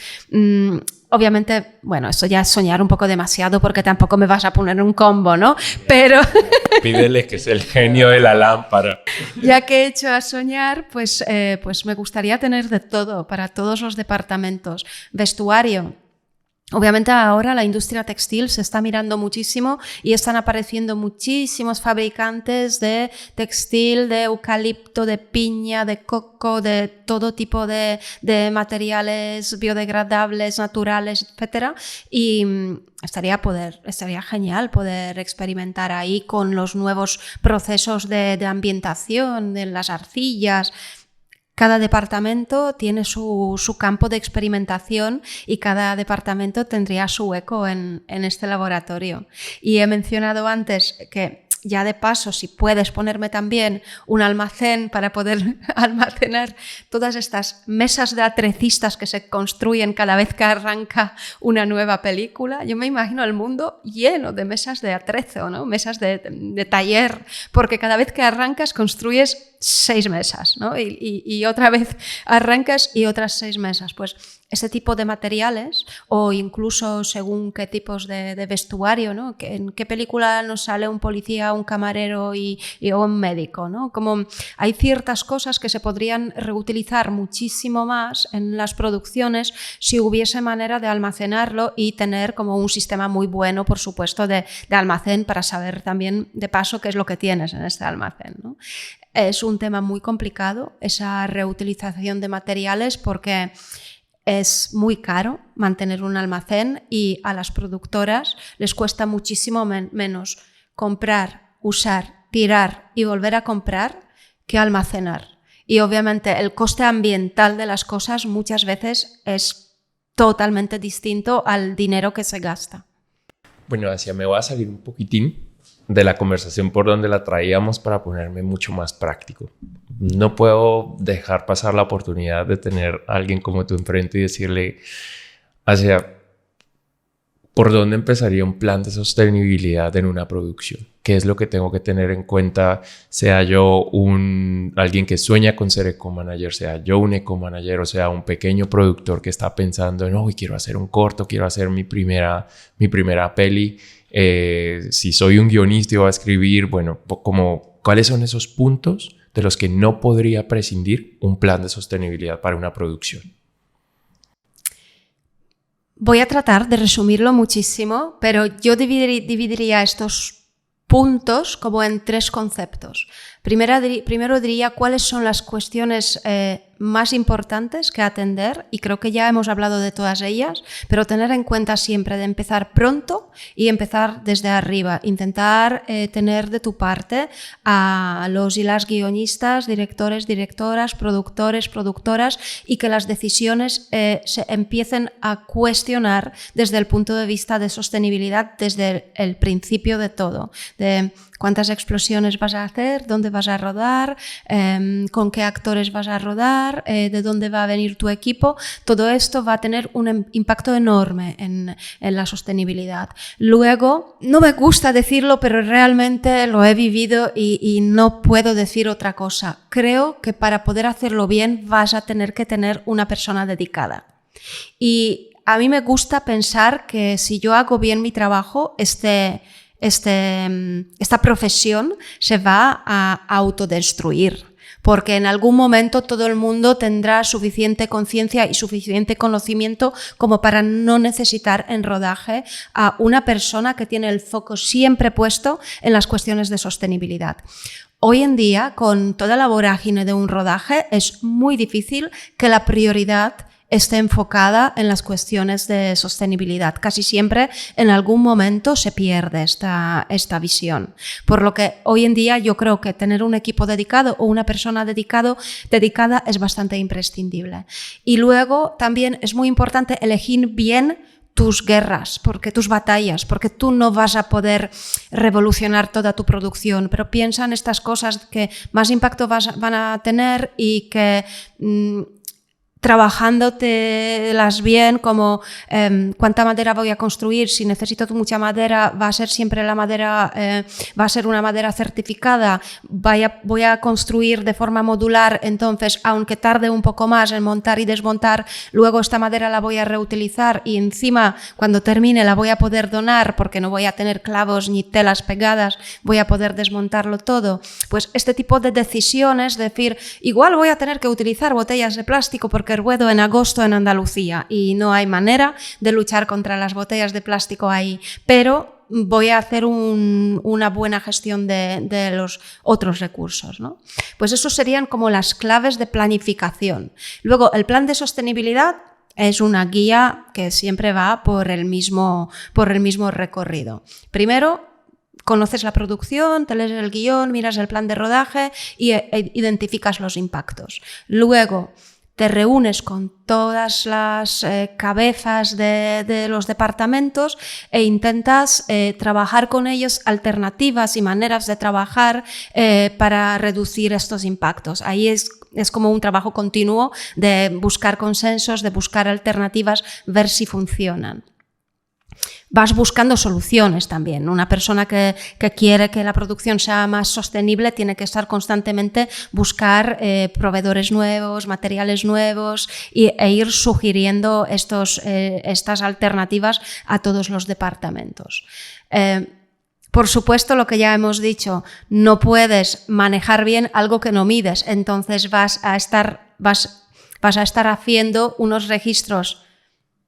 Obviamente, bueno, esto ya es soñar un poco demasiado porque tampoco me vas a poner un combo, ¿no? Pero pídele que es el genio de la lámpara. Ya que he hecho a soñar, pues me gustaría tener de todo para todos los departamentos. Vestuario. Obviamente ahora la industria textil se está mirando muchísimo y están apareciendo muchísimos fabricantes de textil, de eucalipto, de piña, de coco, de todo tipo de materiales biodegradables, naturales, etc. Y estaría genial poder experimentar ahí con los nuevos procesos de ambientación, de las arcillas. Cada departamento tiene su campo de experimentación y cada departamento tendría su eco en este laboratorio. Y he mencionado antes que ya de paso, si puedes ponerme también un almacén para poder almacenar todas estas mesas de atrecistas que se construyen cada vez que arranca una nueva película, yo me imagino el mundo lleno de mesas de atrezo, ¿no? Mesas de taller, porque cada vez que arrancas construyes 6 mesas, ¿no? Y otra vez arrancas y otras 6 mesas. Pues ese tipo de materiales, o incluso según qué tipos de vestuario, ¿no? ¿En qué película nos sale un policía, un camarero o un médico, ¿no? Como hay ciertas cosas que se podrían reutilizar muchísimo más en las producciones si hubiese manera de almacenarlo y tener como un sistema muy bueno, por supuesto, de almacén para saber también de paso qué es lo que tienes en este almacén, ¿no? Es un tema muy complicado esa reutilización de materiales porque es muy caro mantener un almacén y a las productoras les cuesta muchísimo menos comprar, usar, tirar y volver a comprar que almacenar. Y obviamente el coste ambiental de las cosas muchas veces es totalmente distinto al dinero que se gasta. Bueno, Asia, me voy a salir un poquitín de la conversación por donde la traíamos para ponerme mucho más práctico. No puedo dejar pasar la oportunidad de tener a alguien como tú enfrente y decirle, Asia, ¿por dónde empezaría un plan de sostenibilidad en una producción? ¿Qué es lo que tengo que tener en cuenta? Sea yo alguien que sueña con ser eco-manager, sea yo un eco-manager, o sea un pequeño productor que está pensando en, hoy quiero hacer un corto, quiero hacer mi primera peli. Si soy un guionista y voy a escribir, bueno, ¿cuáles son esos puntos de los que no podría prescindir un plan de sostenibilidad para una producción? Voy a tratar de resumirlo muchísimo, pero yo dividiría estos puntos como en 3 conceptos. Primero diría cuáles son las cuestiones más importantes que atender, y creo que ya hemos hablado de todas ellas, pero tener en cuenta siempre de empezar pronto y empezar desde arriba. Intentar tener de tu parte a los y las guionistas, directores, directoras, productores, productoras, y que las decisiones se empiecen a cuestionar desde el punto de vista de sostenibilidad, desde el principio de todo, de cuántas explosiones vas a hacer, dónde vas a rodar, con qué actores vas a rodar, de dónde va a venir tu equipo. Todo esto va a tener un impacto enorme en la sostenibilidad. Luego, no me gusta decirlo, pero realmente lo he vivido y no puedo decir otra cosa. Creo que para poder hacerlo bien vas a tener que tener una persona dedicada. Y a mí me gusta pensar que si yo hago bien mi trabajo, esta profesión se va a autodestruir, porque en algún momento todo el mundo tendrá suficiente conciencia y suficiente conocimiento como para no necesitar en rodaje a una persona que tiene el foco siempre puesto en las cuestiones de sostenibilidad. Hoy en día, con toda la vorágine de un rodaje, es muy difícil que la prioridad esté enfocada en las cuestiones de sostenibilidad. Casi siempre en algún momento se pierde esta visión. Por lo que hoy en día yo creo que tener un equipo dedicado o una persona dedicada es bastante imprescindible. Y luego también es muy importante elegir bien tus guerras, porque tus batallas, porque tú no vas a poder revolucionar toda tu producción, pero piensa en estas cosas que más impacto van a tener y que trabajándotelas bien, como cuánta madera voy a construir, si necesito mucha madera, va a ser siempre la madera, va a ser una madera certificada, voy a construir de forma modular, entonces aunque tarde un poco más en montar y desmontar, luego esta madera la voy a reutilizar y encima cuando termine la voy a poder donar porque no voy a tener clavos ni telas pegadas, voy a poder desmontarlo todo. Pues este tipo de decisiones, decir, igual voy a tener que utilizar botellas de plástico porque ruedo en agosto en Andalucía y no hay manera de luchar contra las botellas de plástico ahí, pero voy a hacer una buena gestión de los otros recursos, ¿no? Pues eso serían como las claves de planificación. Luego, el plan de sostenibilidad es una guía que siempre va por el mismo recorrido. Primero, conoces la producción, te lees el guión, miras el plan de rodaje y identificas los impactos. Luego, te reúnes con todas las cabezas de los departamentos e intentas trabajar con ellos alternativas y maneras de trabajar para reducir estos impactos. Ahí es como un trabajo continuo de buscar consensos, de buscar alternativas, ver si funcionan. Vas buscando soluciones también. Una persona que quiere que la producción sea más sostenible tiene que estar constantemente buscar proveedores nuevos, materiales nuevos e ir sugiriendo estas alternativas a todos los departamentos. Por supuesto, lo que ya hemos dicho, no puedes manejar bien algo que no mides, entonces vas a estar haciendo unos registros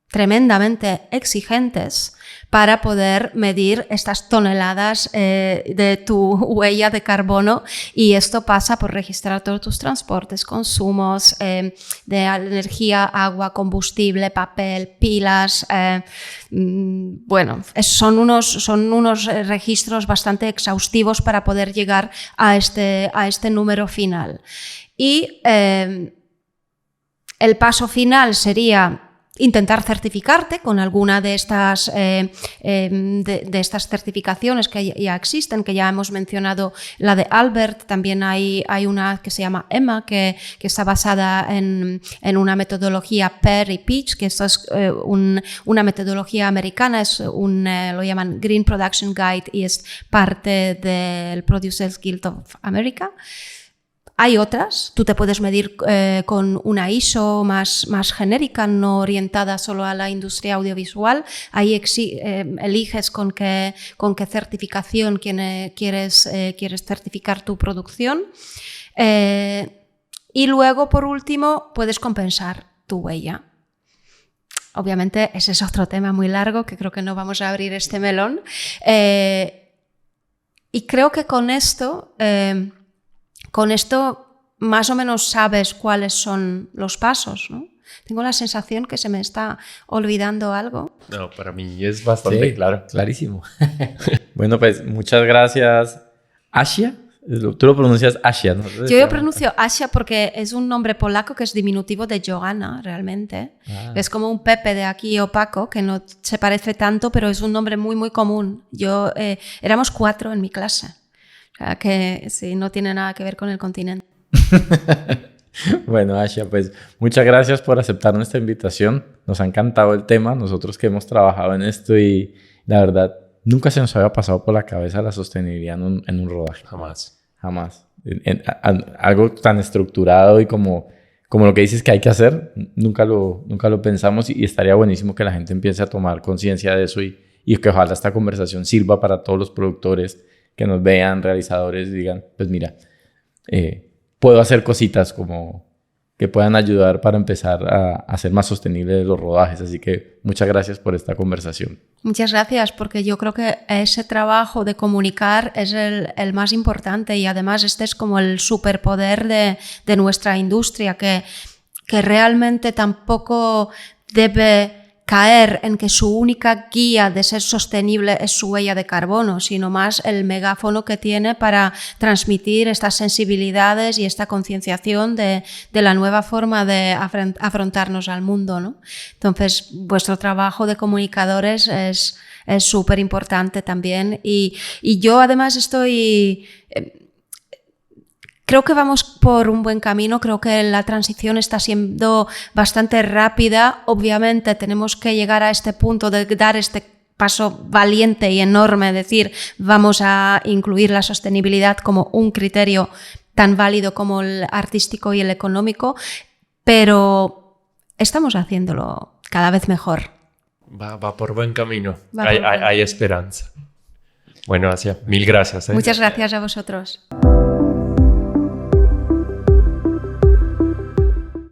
tremendamente exigentes para poder medir estas toneladas de tu huella de carbono, y esto pasa por registrar todos tus transportes, consumos de energía, agua, combustible, papel, pilas. Bueno, son unos registros bastante exhaustivos para poder llegar a este número final. Y el paso final sería intentar certificarte con alguna de estas certificaciones que ya existen, que ya hemos mencionado la de Albert. También hay una que se llama EMA, que está basada en una metodología PEAR y PEACH, que esto es una metodología americana, lo llaman Green Production Guide y es parte del Producers Guild of America. Hay otras, tú te puedes medir con una ISO más genérica, no orientada solo a la industria audiovisual. Ahí eliges con qué certificación quieres certificar tu producción. Y luego, por último, puedes compensar tu huella. Obviamente, ese es otro tema muy largo que creo que no vamos a abrir este melón. Y creo que con esto más o menos sabes cuáles son los pasos, ¿no? Tengo la sensación que se me está olvidando algo. No, para mí es bastante claro. Clarísimo. Bueno, pues muchas gracias. Asia, tú lo pronuncias Asia, ¿no? Yo pronuncio Asia porque es un nombre polaco que es diminutivo de Joanna, realmente. Es como un Pepe de aquí opaco, que no se parece tanto, pero es un nombre muy, muy común. Éramos 4 en mi clase. O sea, que sí, no tiene nada que ver con el continente. Bueno, Asia, pues muchas gracias por aceptar nuestra invitación. Nos ha encantado el tema, nosotros que hemos trabajado en esto, y la verdad, nunca se nos había pasado por la cabeza la sostenibilidad en un rodaje. Jamás. Algo tan estructurado y como lo que dices que hay que hacer, nunca lo pensamos, y estaría buenísimo que la gente empiece a tomar conciencia de eso y que ojalá esta conversación sirva para todos los productores que nos vean, realizadores, y digan, pues mira, puedo hacer cositas como que puedan ayudar para empezar a hacer más sostenibles los rodajes. Así que muchas gracias por esta conversación. Muchas gracias, porque yo creo que ese trabajo de comunicar es el más importante, y además este es como el superpoder de nuestra industria, que realmente tampoco debe caer en que su única guía de ser sostenible es su huella de carbono, sino más el megáfono que tiene para transmitir estas sensibilidades y esta concienciación de la nueva forma de afrontarnos al mundo, ¿no? Entonces, vuestro trabajo de comunicadores es súper importante también, y yo además creo que vamos por un buen camino, creo que la transición está siendo bastante rápida. Obviamente tenemos que llegar a este punto de dar este paso valiente y enorme, decir, vamos a incluir la sostenibilidad como un criterio tan válido como el artístico y el económico, pero estamos haciéndolo cada vez mejor. Va por buen camino. Hay esperanza. Bueno, Asia, mil gracias. Muchas gracias a vosotros.